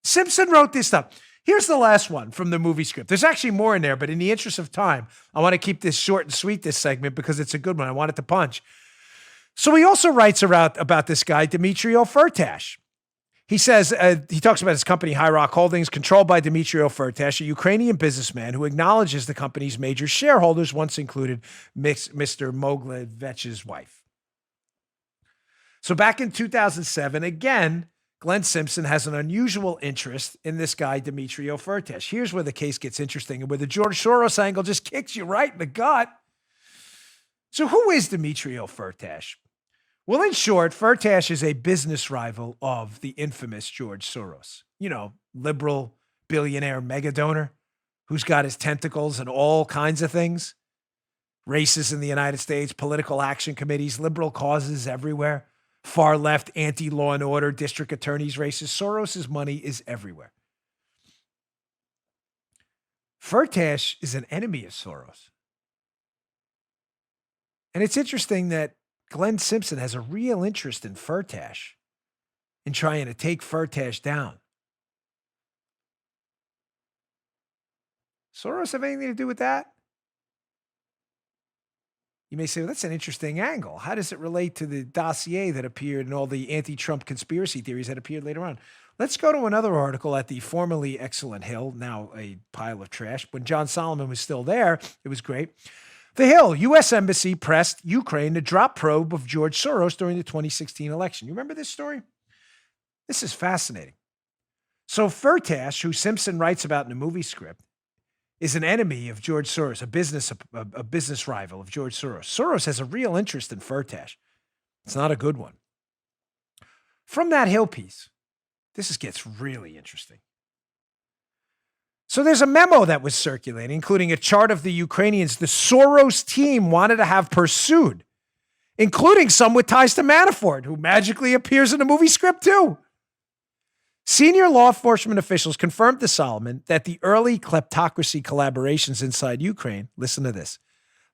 Simpson wrote this stuff. Here's the last one from the movie script. There's actually more in there, but in the interest of time, I want to keep this short and sweet, this segment, because it's a good one. I want it to punch. So he also writes about this guy, Dimitrio Fertash. He says, he talks about his company, High Rock Holdings, controlled by Dimitrio Fertash, a Ukrainian businessman who acknowledges the company's major shareholders once included Mr. Mogilevic's wife. So back in 2007, again, Glenn Simpson has an unusual interest in this guy, Dimitrio Fertash. Here's where the case gets interesting and where the George Soros angle just kicks you right in the gut. So who is Dimitrio Fertash? Well, in short, Fertash is a business rival of the infamous George Soros. You know, liberal billionaire mega donor who's got his tentacles in all kinds of things. Races in the United States, political action committees, liberal causes everywhere. Far left, anti-law and order, district attorneys' races. Soros's money is everywhere. Fertash is an enemy of Soros. And it's interesting that Glenn Simpson has a real interest in Fertash, in trying to take Fertash down. Soros have anything to do with that? You may say, well, that's an interesting angle. How does it relate to the dossier that appeared and all the anti-Trump conspiracy theories that appeared later on? Let's go to another article at the formerly excellent Hill, now a pile of trash. When John Solomon was still there, it was great. The Hill, U.S. Embassy pressed Ukraine to drop probe of George Soros during the 2016 election. You remember this story? This is fascinating. So Fertash, who Simpson writes about in the movie script, is an enemy of George Soros, a business rival of George Soros. Soros has a real interest in Fertash. It's not a good one. From that Hill piece, this gets really interesting. So there's a memo that was circulating, including a chart of the Ukrainians the Soros team wanted to have pursued, including some with ties to Manafort, who magically appears in the movie script too. Senior law enforcement officials confirmed to Solomon that the early kleptocracy collaborations inside Ukraine, listen to this,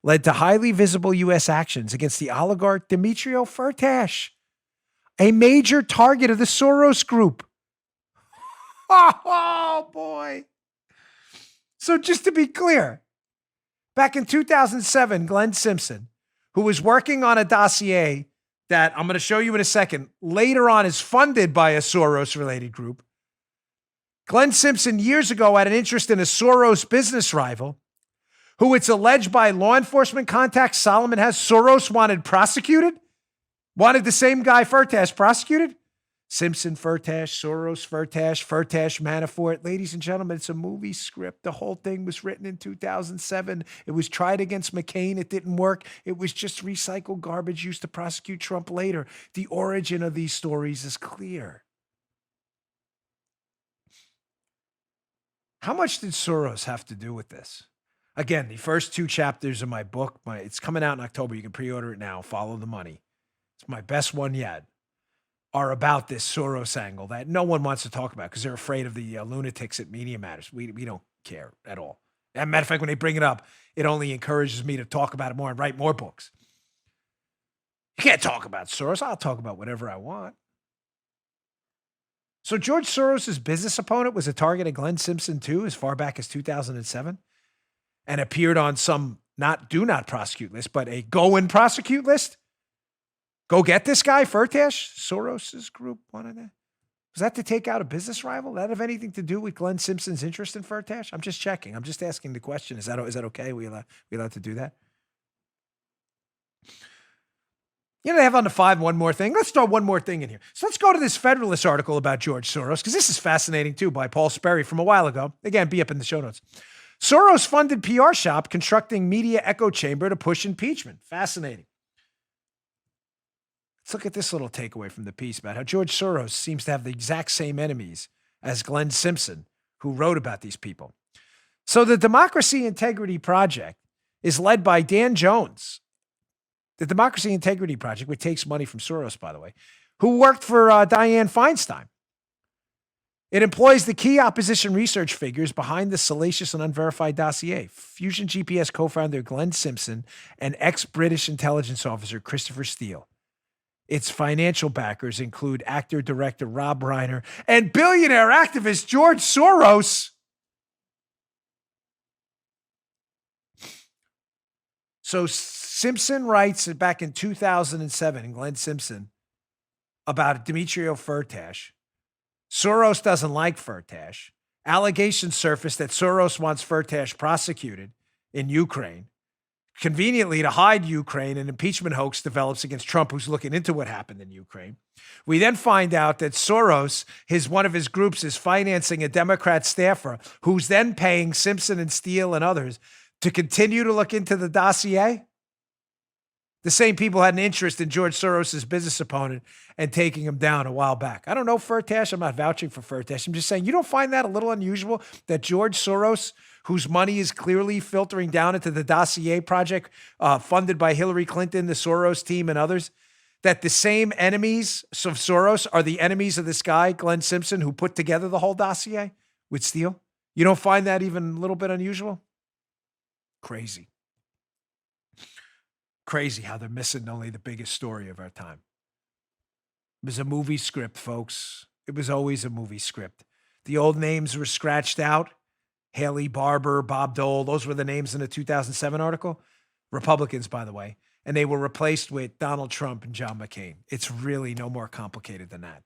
led to highly visible U.S. actions against the oligarch Dimitrio Fertash, a major target of the Soros group. Oh, boy. So just to be clear, back in 2007, Glenn Simpson, who was working on a dossier that I'm going to show you in a second, later on is funded by a Soros-related group. Glenn Simpson years ago had an interest in a Soros business rival who it's alleged by law enforcement contacts Solomon has Soros wanted prosecuted, wanted the same guy Fertash prosecuted. Simpson, Fertash, Soros, Fertash, Manafort. Ladies and gentlemen, it's a movie script. The whole thing was written in 2007. It was tried against McCain. It didn't work. It was just recycled garbage used to prosecute Trump later. The origin of these stories is clear. How much did Soros have to do with this? Again, the first 2 chapters of my book, it's coming out in October. You can pre-order it now. Follow the money. It's my best one yet. Are about this Soros angle that no one wants to talk about because they're afraid of the lunatics at Media Matters. We don't care at all. As a matter of fact, when they bring it up, it only encourages me to talk about it more and write more books. You can't talk about Soros. I'll talk about whatever I want. So George Soros' business opponent was a target of Glenn Simpson too, as far back as 2007, and appeared on some do not prosecute list, but a go and prosecute list. Go get this guy, Fertash, Soros's group wanted that. Was that to take out a business rival? Did that have anything to do with Glenn Simpson's interest in Fertash? I'm just checking. I'm just asking the question. Is that okay? We allowed to do that? You know, they have on the 5 one more thing. Let's throw one more thing in here. So let's go to this Federalist article about George Soros, because this is fascinating too, by Paul Sperry from a while ago. Again, be up in the show notes. Soros funded PR shop constructing media echo chamber to push impeachment. Fascinating. Let's look at this little takeaway from the piece about how George Soros seems to have the exact same enemies as Glenn Simpson, who wrote about these people. So the Democracy Integrity Project is led by Dan Jones. The Democracy Integrity Project, which takes money from Soros, by the way, who worked for Dianne Feinstein. It employs the key opposition research figures behind the salacious and unverified dossier. Fusion GPS co-founder Glenn Simpson and ex-British intelligence officer Christopher Steele. Its financial backers include actor-director Rob Reiner and billionaire activist George Soros. So Simpson writes back in 2007, Glenn Simpson, about Dimitrio Fertash. Soros doesn't like Fertash. Allegations surfaced that Soros wants Fertash prosecuted in Ukraine. Conveniently, to hide Ukraine, an impeachment hoax develops against Trump, who's looking into what happened in Ukraine. We then find out that Soros, one of his groups, is financing a Democrat staffer who's then paying Simpson and Steele and others to continue to look into the dossier. The same people had an interest in George Soros' business opponent and taking him down a while back. I don't know Fertash. I'm not vouching for Fertash. I'm just saying, you don't find that a little unusual that George Soros, whose money is clearly filtering down into the dossier project funded by Hillary Clinton, the Soros team, and others, that the same enemies of Soros are the enemies of this guy, Glenn Simpson, who put together the whole dossier with Steele? You don't find that even a little bit unusual? Crazy. Crazy how they're missing only the biggest story of our time. It was a movie script, folks. It was always a movie script. The old names were scratched out. Haley Barbour, Bob Dole, those were the names in the 2007 article. Republicans, by the way. And they were replaced with Donald Trump and John McCain. It's really no more complicated than that.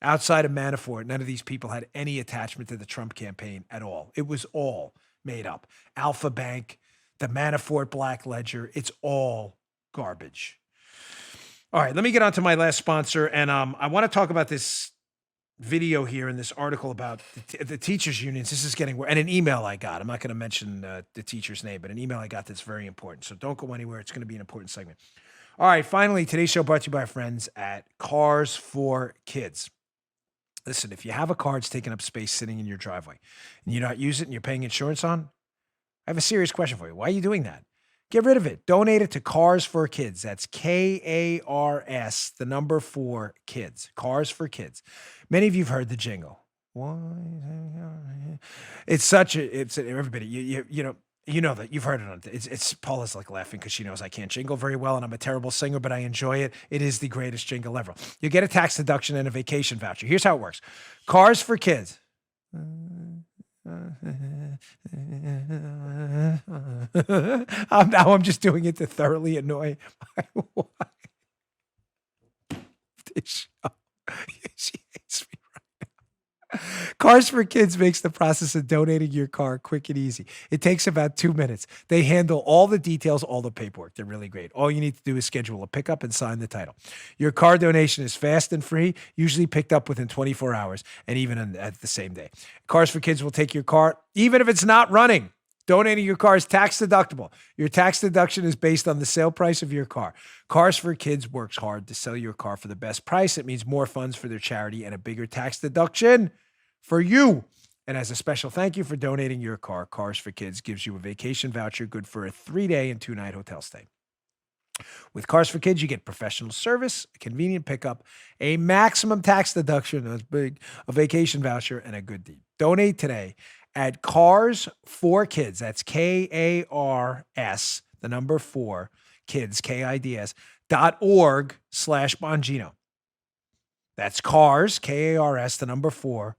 Outside of Manafort, none of these people had any attachment to the Trump campaign at all. It was all made up. Alpha Bank, the Manafort Black Ledger, it's all garbage. All right, let me get on to my last sponsor. And I want to talk about this video here in this article about the teachers' unions. This is getting, and an email I got. I'm not going to mention the teacher's name, but an email I got that's very important. So don't go anywhere. It's going to be an important segment. All right, finally, today's show brought to you by our friends at Cars for Kids. Listen, if you have a car that's taking up space sitting in your driveway and you not use it and you're paying insurance on, I have a serious question for you. Why are you doing that? Get rid of it. Donate it to Cars for Kids. That's KARS, the number 4 kids. Cars for Kids. Many of you have heard the jingle. It's everybody, you know that you've heard it on, it's Paula's like laughing because she knows I can't jingle very well and I'm a terrible singer, but I enjoy it. It is the greatest jingle ever. You get a tax deduction and a vacation voucher. Here's how it works. Cars for Kids. I'm just doing it to thoroughly annoy my wife. She hates me right now. Cars for Kids makes the process of donating your car quick and easy. It takes about 2 minutes. They handle all the details, all the paperwork. They're really great. All you need to do is schedule a pickup and sign the title. Your car donation is fast and free, usually picked up within 24 hours and even at the same day. Cars for Kids will take your car, even if it's not running. Donating your car is tax deductible. Your tax deduction is based on the sale price of your car. Cars for Kids works hard to sell your car for the best price. It means more funds for their charity and a bigger tax deduction for you. And as a special thank you for donating your car, Cars for Kids gives you a vacation voucher good for a 3-day and 2-night hotel stay. With Cars for Kids, you get professional service, a convenient pickup, a maximum tax deduction, that's big, a vacation voucher, and a good deed. Donate today at Cars for Kids. That's KARS, the number 4, kids, KIDS.org/Bongino. That's Cars, KARS, the number 4,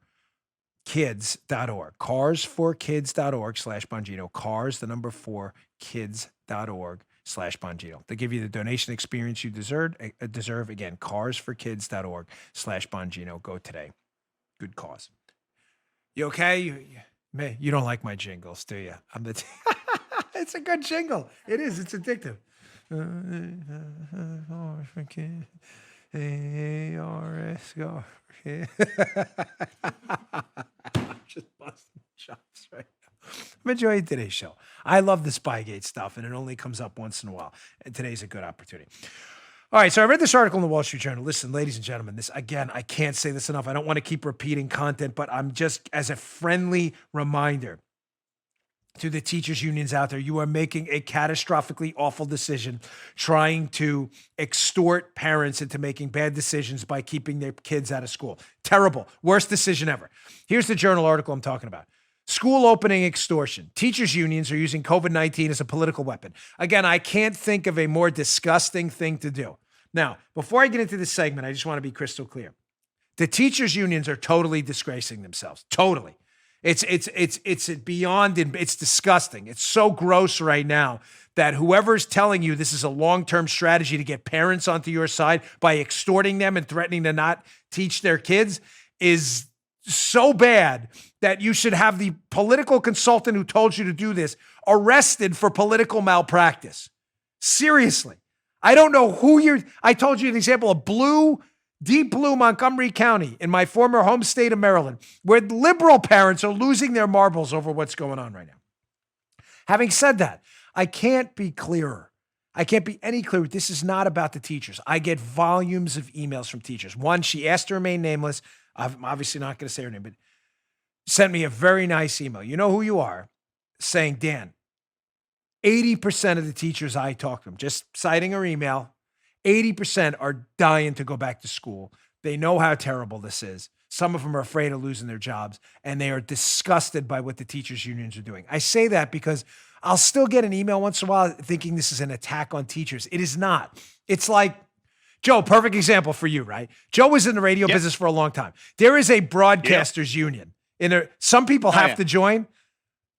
kids.org. Carsforkids.org/Bongino. Cars, the number 4, kids.org/Bongino. They give you the donation experience you deserve. Again, carsforkids.org/Bongino. Go today. Good cause. You okay? You don't like my jingles, do you? It's a good jingle. It is. It's addictive. ARS. I'm just busting chops right now. I'm enjoying today's show. I love the Spygate stuff, and it only comes up once in a while. And today's a good opportunity. All right, so I read this article in the Wall Street Journal. Listen, ladies and gentlemen, this, again, I can't say this enough. I don't want to keep repeating content, but I'm just, as a friendly reminder to the teachers' unions out there, you are making a catastrophically awful decision trying to extort parents into making bad decisions by keeping their kids out of school. Terrible. Worst decision ever. Here's the Journal article I'm talking about. School opening extortion. Teachers' unions are using COVID-19 as a political weapon. Again, I can't think of a more disgusting thing to do. Now, before I get into this segment, I just want to be crystal clear. The teachers' unions are totally disgracing themselves. Totally. It's beyond, it's disgusting. It's so gross right now that whoever's telling you this is a long-term strategy to get parents onto your side by extorting them and threatening to not teach their kids is so bad that you should have the political consultant who told you to do this arrested for political malpractice. Seriously. I don't know who I told you an example of deep blue Montgomery County in my former home state of Maryland, where liberal parents are losing their marbles over what's going on right now. Having said that, I can't be clearer. I can't be any clearer. This is not about the teachers. I get volumes of emails from teachers. One, she asked to remain nameless. I'm obviously not going to say her name, but sent me a very nice email. You know who you are, saying, Dan, 80% of the teachers I talk to, just citing her email, 80% are dying to go back to school. They know how terrible this is. Some of them are afraid of losing their jobs, and they are disgusted by what the teachers' unions are doing. I say that because I'll still get an email once in a while thinking this is an attack on teachers. It is not. It's like, Joe, perfect example for you, right? Joe was in the radio business for a long time. There is a broadcasters union. Some people have to join.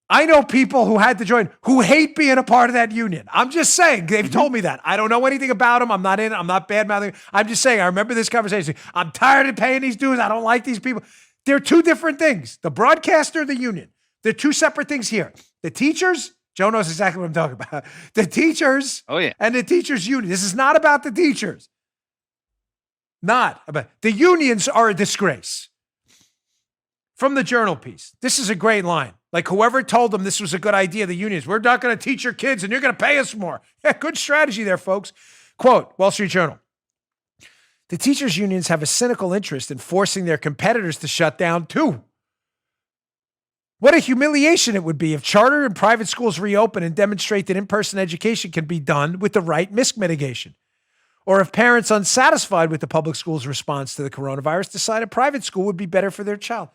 I know people who had to join who hate being a part of that union. I'm just saying, they've told me that. I don't know anything about them. I'm not in it. I'm not bad-mouthing. I'm just saying, I remember this conversation. I'm tired of paying these dues. I don't like these people. They're two different things. The broadcaster, the union. They're two separate things here. The teachers, Joe knows exactly what I'm talking about. The teachers and the teachers union. This is not about the teachers. Not about the unions are a disgrace. From the Journal piece, this is a great line. Like whoever told them this was a good idea, the unions, we're not going to teach your kids and you're going to pay us more. Yeah, good strategy there, folks. Quote, Wall Street Journal. The teachers' unions have a cynical interest in forcing their competitors to shut down too. What a humiliation it would be if charter and private schools reopen and demonstrate that in-person education can be done with the right risk mitigation. Or if parents unsatisfied with the public school's response to the coronavirus decide a private school would be better for their child.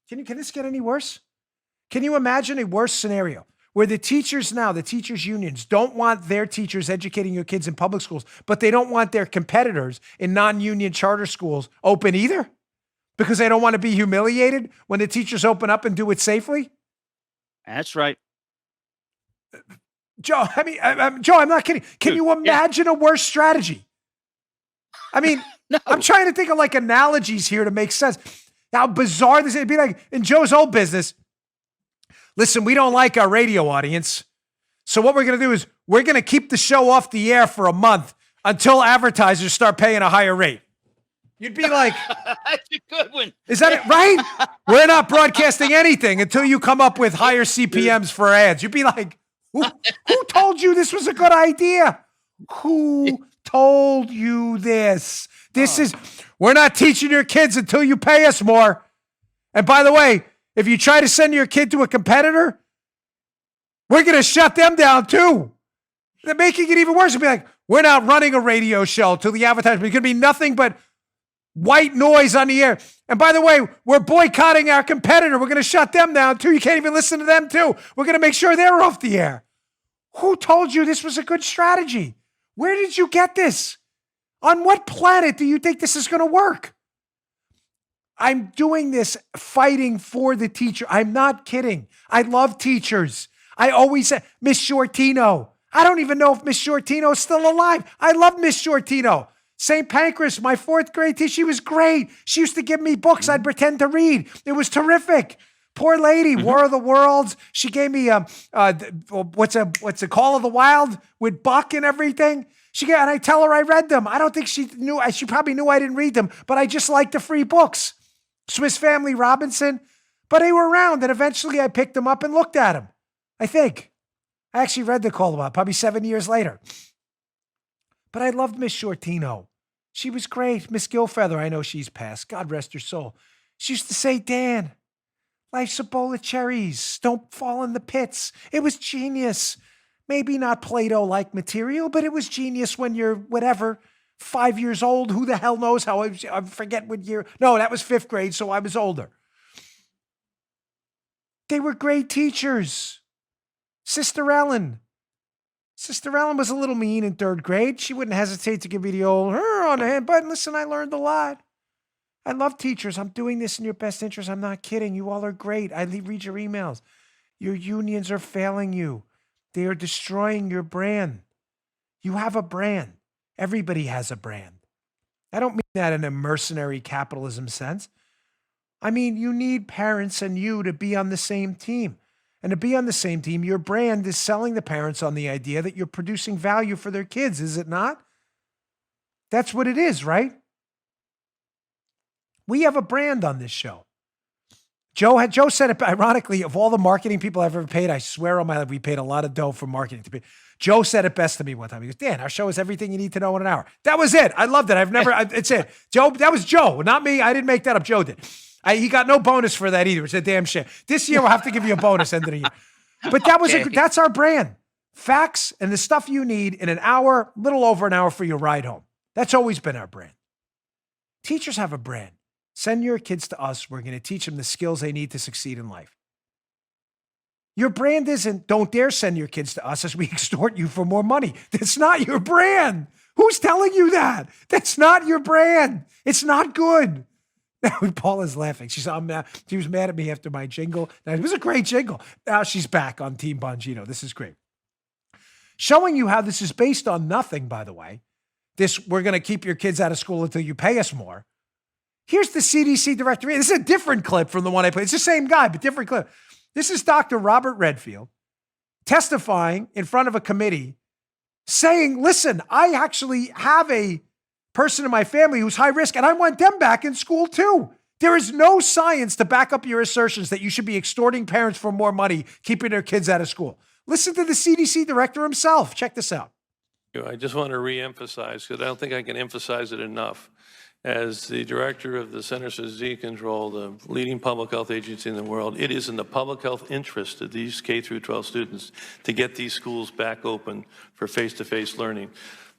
Can this get any worse? Can you imagine a worse scenario where the teachers unions don't want their teachers educating your kids in public schools, but they don't want their competitors in non-union charter schools open either because they don't want to be humiliated when the teachers open up and do it safely? That's right. Joe, Joe, I'm not kidding. Can you imagine a worse strategy? I mean, no. I'm trying to think of like analogies here to make sense. How bizarre this is. It'd be like in Joe's old business. Listen, we don't like our radio audience. So what we're going to do is we're going to keep the show off the air for a month until advertisers start paying a higher rate. You'd be like, that's a good one. Is that it? Right? We're not broadcasting anything until you come up with higher CPMs for ads. You'd be like, who told you this was a good idea? Who told you this? We're not teaching your kids until you pay us more. And by the way, if you try to send your kid to a competitor, we're going to shut them down too. They're making it even worse. It'll be like, we're not running a radio show till the advertisement. It's going to be nothing but white noise on the air. And by the way, we're boycotting our competitor. We're going to shut them down too. You can't even listen to them too. We're going to make sure they're off the air. Who told you this was a good strategy? Where did you get this? On what planet do you think this is going to work? I'm doing this fighting for the teacher. I'm not kidding. I love teachers. I always say, Miss Shortino. I don't even know if Miss Shortino is still alive. I love Miss Shortino. St. Pancras, my fourth grade teacher, she was great. She used to give me books I'd pretend to read. It was terrific. Poor lady, War of the Worlds. She gave me what's a Call of the Wild with Buck and everything. And I tell her I read them. I don't think she knew. She probably knew I didn't read them, but I just liked the free books. Swiss Family Robinson. But they were around, and eventually I picked them up and looked at them. I think. I actually read the Call of the Wild, probably 7 years later. But I loved Miss Shortino. She was great. Miss Gilfeather, I know she's passed. God rest her soul. She used to say, Dan, life's a bowl of cherries. Don't fall in the pits. It was genius. Maybe not Plato-like material, but it was genius when you're, 5 years old. Who the hell knows how? I forget what year. No, that was 5th grade, so I was older. They were great teachers. Sister Ellen was a little mean in 3rd grade. She wouldn't hesitate to give me the old on the head, but listen, I learned a lot. I love teachers. I'm doing this in your best interest. I'm not kidding. You all are great. I read your emails. Your unions are failing you. They are destroying your brand. You have a brand. Everybody has a brand. I don't mean that in a mercenary capitalism sense. I mean, you need parents and you to be on the same team. And to be on the same team, your brand is selling the parents on the idea that you're producing value for their kids, is it not? That's what it is, right? We have a brand on this show. Joe said it, ironically, of all the marketing people I've ever paid, I swear on my life, we paid a lot of dough for marketing. Joe said it best to me one time. He goes, Dan, our show is everything you need to know in an hour. That was it. I loved it. It's it. Joe, that was Joe, not me. I didn't make that up. Joe did. He got no bonus for that either. It's a damn shame. This year, we'll have to give you a bonus end of the year. But that's our brand. Facts and the stuff you need in an hour, little over an hour for your ride home. That's always been our brand. Teachers have a brand. Send your kids to us. We're going to teach them the skills they need to succeed in life. Your brand isn't, don't dare send your kids to us as we extort you for more money. That's not your brand. Who's telling you that? That's not your brand. It's not good. Now, Paula's laughing. She was mad at me after my jingle. Now, it was a great jingle. Now she's back on Team Bongino. This is great. Showing you how this is based on nothing, by the way. We're going to keep your kids out of school until you pay us more. Here's the CDC director. This is a different clip from the one I played. It's the same guy, but different clip. This is Dr. Robert Redfield testifying in front of a committee saying, listen, I actually have a person in my family who's high risk, and I want them back in school too. There is no science to back up your assertions that you should be extorting parents for more money, keeping their kids out of school. Listen to the CDC director himself. Check this out. I just want to reemphasize, because I don't think I can emphasize it enough. As the director of the Centers for Disease Control, the leading public health agency in the world, it is in the public health interest of these K through 12 students to get these schools back open for face-to-face learning.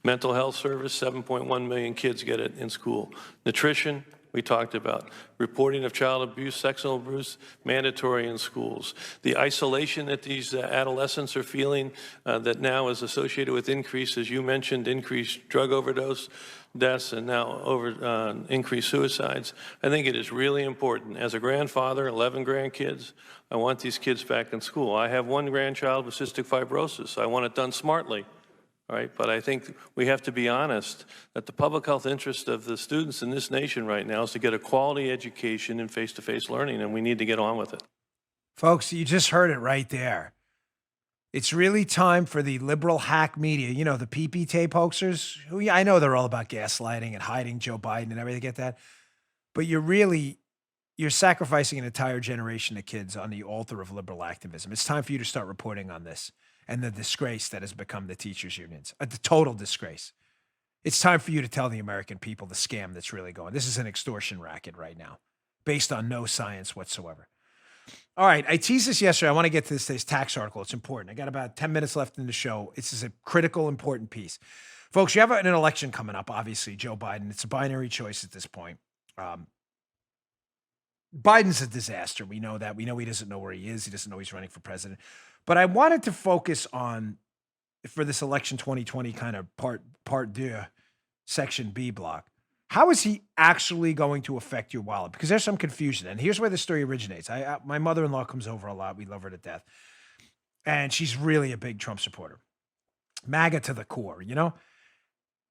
Mental health service, 7.1 million kids get it in school. Nutrition, we talked about. Reporting of child abuse, sexual abuse, mandatory in schools. The isolation that these adolescents are feeling that now is associated with increase, as you mentioned, increased drug overdose deaths and now increased suicides. I think it is really important. As a grandfather, 11 grandkids, I want these kids back in school. I have one grandchild with cystic fibrosis. I want it done smartly. All right, but I think we have to be honest that the public health interest of the students in this nation right now is to get a quality education in face-to-face learning, and we need to get on with it. Folks, you just heard it right there. It's really time for the liberal hack media, the PP tape hoaxers, who I know they're all about gaslighting and hiding Joe Biden and everything, get that. But you're sacrificing an entire generation of kids on the altar of liberal activism. It's time for you to start reporting on this and the disgrace that has become the teachers' unions, the total disgrace. It's time for you to tell the American people the scam that's really going. This is an extortion racket right now, based on no science whatsoever. All right, I teased this yesterday. I want to get to this tax article. It's important. I got about 10 minutes left in the show. This is a critical, important piece. Folks, you have an election coming up, obviously, Joe Biden. It's a binary choice at this point. Biden's a disaster. We know that. We know he doesn't know where he is. He doesn't know he's running for president. But I wanted to focus on, for this election 2020 kind of part deux, section B block, how is he actually going to affect your wallet? Because there's some confusion. And here's where the story originates. My mother-in-law comes over a lot. We love her to death. And she's really a big Trump supporter. MAGA to the core,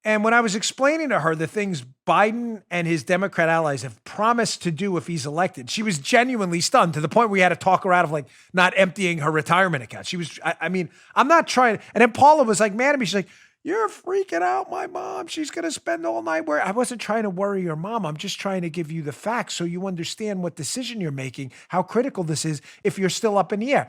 And when I was explaining to her the things Biden and his Democrat allies have promised to do if he's elected, she was genuinely stunned to the point where we had to talk her out of not emptying her retirement account. She was, I'm not trying. And then Paula was mad at me. She's like, you're freaking out my mom. She's going to spend all night worrying. I wasn't trying to worry your mom. I'm just trying to give you the facts so you understand what decision you're making, how critical this is if you're still up in the air.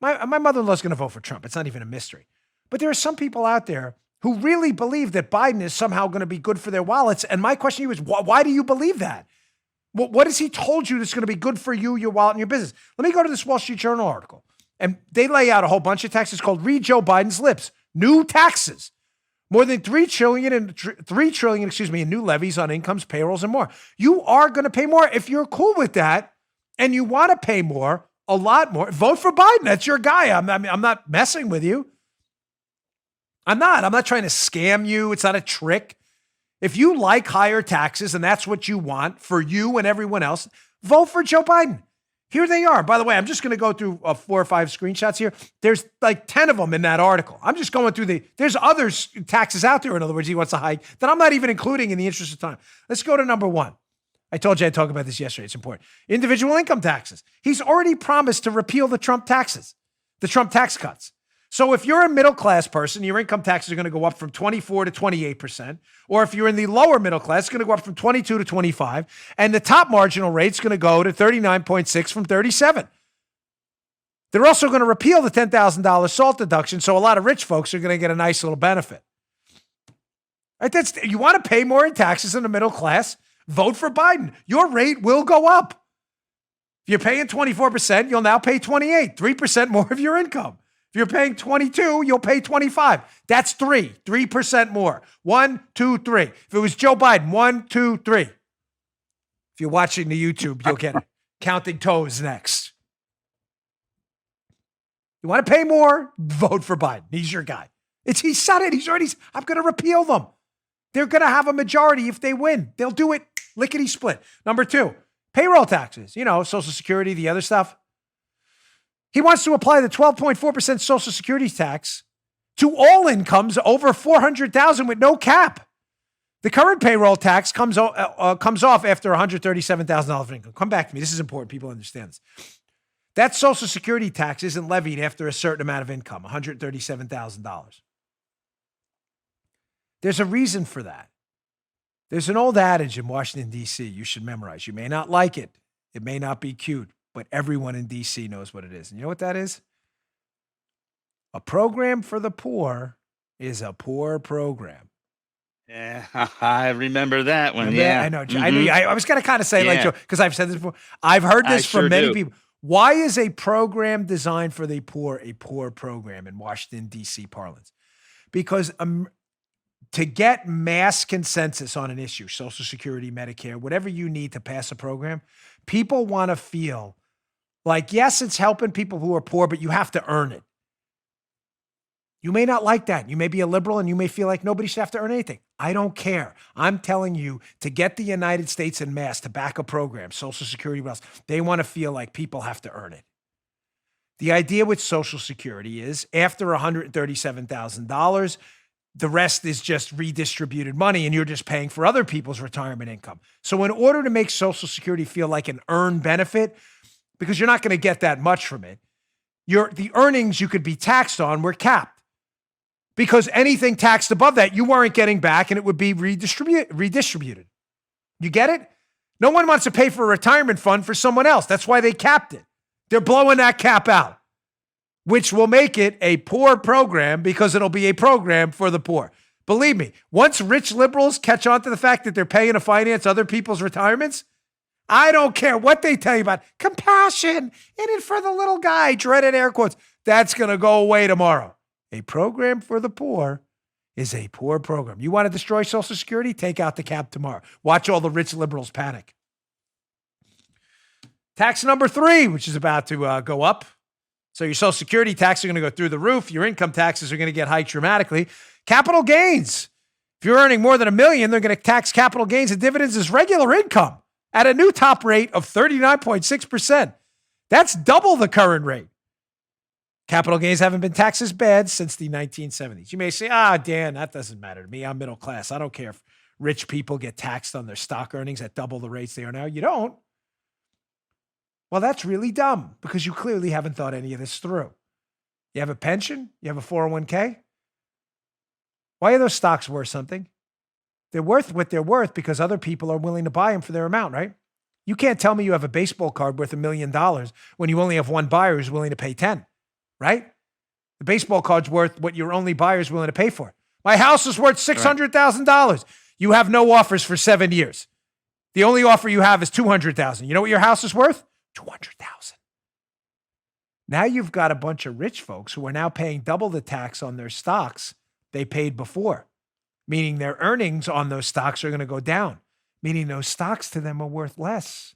My mother-in-law's going to vote for Trump. It's not even a mystery. But there are some people out there who really believe that Biden is somehow going to be good for their wallets. And my question to you is, why do you believe that? What has he told you that's going to be good for you, your wallet, and your business? Let me go to this Wall Street Journal article. And they lay out a whole bunch of taxes called Read Joe Biden's Lips. New taxes. More than $3 trillion in new levies on incomes, payrolls, and more. You are going to pay more. If you're cool with that and you want to pay more, a lot more, vote for Biden. That's your guy. I'm not messing with you. I'm not trying to scam you. It's not a trick. If you like higher taxes and that's what you want for you and everyone else, vote for Joe Biden. Here they are. By the way, I'm just going to go through 4 or 5 screenshots here. There's like 10 of them in that article. I'm just going through there's other taxes out there, in other words, he wants to hike, that I'm not even including in the interest of time. Let's go to number 1. I told you I'd talk about this yesterday. It's important. Individual income taxes. He's already promised to repeal the Trump taxes, the Trump tax cuts. So if you're a middle-class person, your income taxes are going to go up from 24 to 28%. Or if you're in the lower middle class, it's going to go up from 22 to 25. And the top marginal rate's going to go to 39.6 from 37. They're also going to repeal the $10,000 SALT deduction, so a lot of rich folks are going to get a nice little benefit. Right? You want to pay more in taxes in the middle class? Vote for Biden. Your rate will go up. If you're paying 24%, you'll now pay 28, 3% more of your income. If you're paying 22, you'll pay 25. That's 3% more. 1, 2, 3. If it was Joe Biden, 1, 2, 3. If you're watching the YouTube, you'll get it. Counting toes next. You want to pay more? Vote for Biden. He's your guy. He said it. I'm going to repeal them. They're going to have a majority if they win. They'll do it lickety split. Number 2, payroll taxes. Social Security, the other stuff. He wants to apply the 12.4% Social Security tax to all incomes over $400,000 with no cap. The current payroll tax comes off after $137,000 of income. Come back to me. This is important. People understand this. That Social Security tax isn't levied after a certain amount of income, $137,000. There's a reason for that. There's an old adage in Washington, D.C. you should memorize. You may not like it. It may not be cute, but everyone in D.C. knows what it is. And you know what that is? A program for the poor is a poor program. Yeah, I remember that one. Remember Yeah, that? I know. Mm-hmm. I was going to kind of say like Joe, because I've said this before. I've heard this from many people. Why is a program designed for the poor a poor program in Washington, D.C. parlance? Because to get mass consensus on an issue, Social Security, Medicare, whatever you need to pass a program, people want to feel like, yes, it's helping people who are poor, but you have to earn it. You may not like that. You may be a liberal and you may feel like nobody should have to earn anything. I don't care. I'm telling you, to get the United States en masse to back a program, Social Security, what else, they want to feel like people have to earn it. The idea with Social Security is after $137,000, the rest is just redistributed money and you're just paying for other people's retirement income. So in order to make Social Security feel like an earned benefit, because you're not going to get that much from it, the earnings you could be taxed on were capped. Because anything taxed above that, you weren't getting back and it would be redistributed. You get it? No one wants to pay for a retirement fund for someone else. That's why they capped it. They're blowing that cap out, which will make it a poor program because it'll be a program for the poor. Believe me, once rich liberals catch on to the fact that they're paying to finance other people's retirements, I don't care what they tell you about compassion in it for the little guy, dreaded air quotes. That's going to go away tomorrow. A program for the poor is a poor program. You want to destroy Social Security? Take out the cap tomorrow. Watch all the rich liberals panic. Tax number 3, which is about to go up. So your Social Security tax are going to go through the roof. Your income taxes are going to get hiked dramatically. Capital gains. If you're earning more than $1 million, they're going to tax capital gains and dividends as regular income at a new top rate of 39.6%. That's double the current rate. Capital gains haven't been taxed as bad since the 1970s. You may say, Dan, that doesn't matter to me. I'm middle class. I don't care if rich people get taxed on their stock earnings at double the rates they are now. You don't. Well, that's really dumb because you clearly haven't thought any of this through. You have a pension? You have a 401k? Why are those stocks worth something? They're worth what they're worth because other people are willing to buy them for their amount, right? You can't tell me you have a baseball card worth $1 million when you only have one buyer who's willing to pay 10, right? The baseball card's worth what your only buyer is willing to pay for. My house is worth $600,000. You have no offers for 7 years. The only offer you have is $200,000. You know what your house is worth? $200,000. Now you've got a bunch of rich folks who are now paying double the tax on their stocks they paid before, meaning their earnings on those stocks are going to go down, meaning those stocks to them are worth less.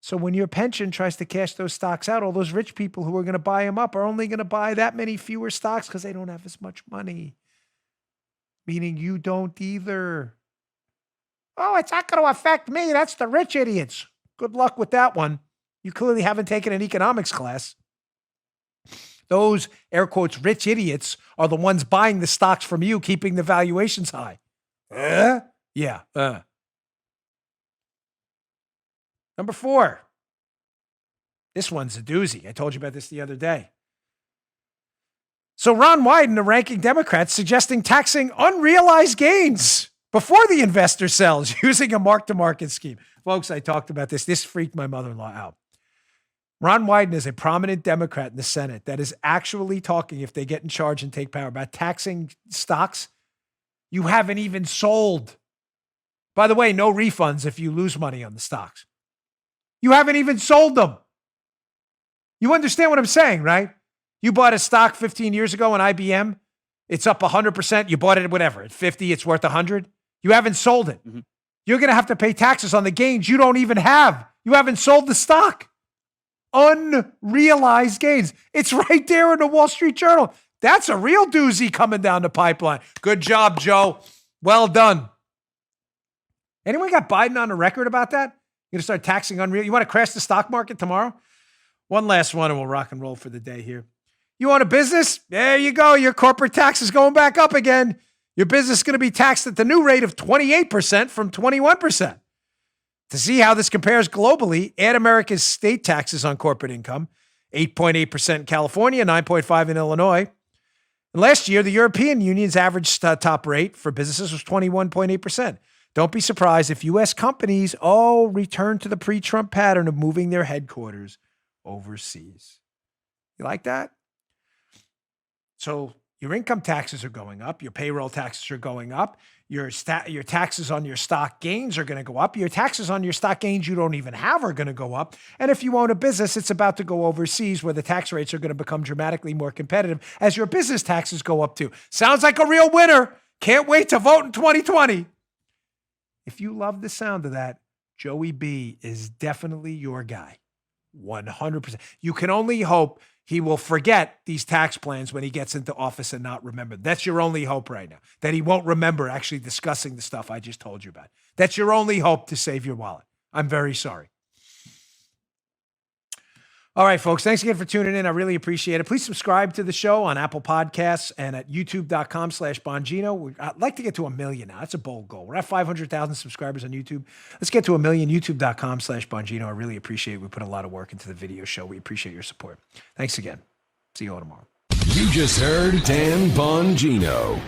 So when your pension tries to cash those stocks out, all those rich people who are going to buy them up are only going to buy that many fewer stocks because they don't have as much money, meaning you don't either. Oh, it's not going to affect me. That's the rich idiots. Good luck with that one. You clearly haven't taken an economics class. Those, air quotes, rich idiots are the ones buying the stocks from you, keeping the valuations high. Yeah. Number 4. This one's a doozy. I told you about this the other day. So Ron Wyden, the ranking Democrat, suggesting taxing unrealized gains before the investor sells using a mark-to-market scheme. Folks, I talked about this. This freaked my mother-in-law out. Ron Wyden is a prominent Democrat in the Senate that is actually talking, if they get in charge and take power, about taxing stocks you haven't even sold. By the way, no refunds if you lose money on the stocks. You haven't even sold them. You understand what I'm saying, right? You bought a stock 15 years ago in IBM. It's up 100%. You bought it, whatever, at 50, it's worth 100. You haven't sold it. Mm-hmm. You're going to have to pay taxes on the gains you don't even have. You haven't sold the stock. Unrealized gains. It's right there in the Wall Street Journal. That's a real doozy coming down the pipeline. Good job, Joe. Well done. Anyone got Biden on the record about that? You're going to start taxing unreal. You want to crash the stock market tomorrow? One last one and we'll rock and roll for the day here. You own a business? There you go. Your corporate tax is going back up again. Your business is going to be taxed at the new rate of 28% from 21%. To see how this compares globally, add America's state taxes on corporate income, 8.8% in California, 9.5% in Illinois. And last year, the European Union's average top rate for businesses was 21.8%. Don't be surprised if U.S. companies, return to the pre-Trump pattern of moving their headquarters overseas. You like that? So your income taxes are going up. Your payroll taxes are going up. Your taxes on your stock gains are going to go up. Your taxes on your stock gains you don't even have are going to go up. And if you own a business, it's about to go overseas where the tax rates are going to become dramatically more competitive as your business taxes go up too. Sounds like a real winner. Can't wait to vote in 2020. If you love the sound of that, Joey B is definitely your guy. 100%. You can only hope he will forget these tax plans when he gets into office and not remember. That's your only hope right now, that he won't remember actually discussing the stuff I just told you about. That's your only hope to save your wallet. I'm very sorry. All right, folks, thanks again for tuning in. I really appreciate it. Please subscribe to the show on Apple Podcasts and at youtube.com/Bongino. I'd like to get to 1 million now. That's a bold goal. We're at 500,000 subscribers on YouTube. Let's get to 1 million, youtube.com/Bongino. I really appreciate it. We put a lot of work into the video show. We appreciate your support. Thanks again. See you all tomorrow. You just heard Dan Bongino.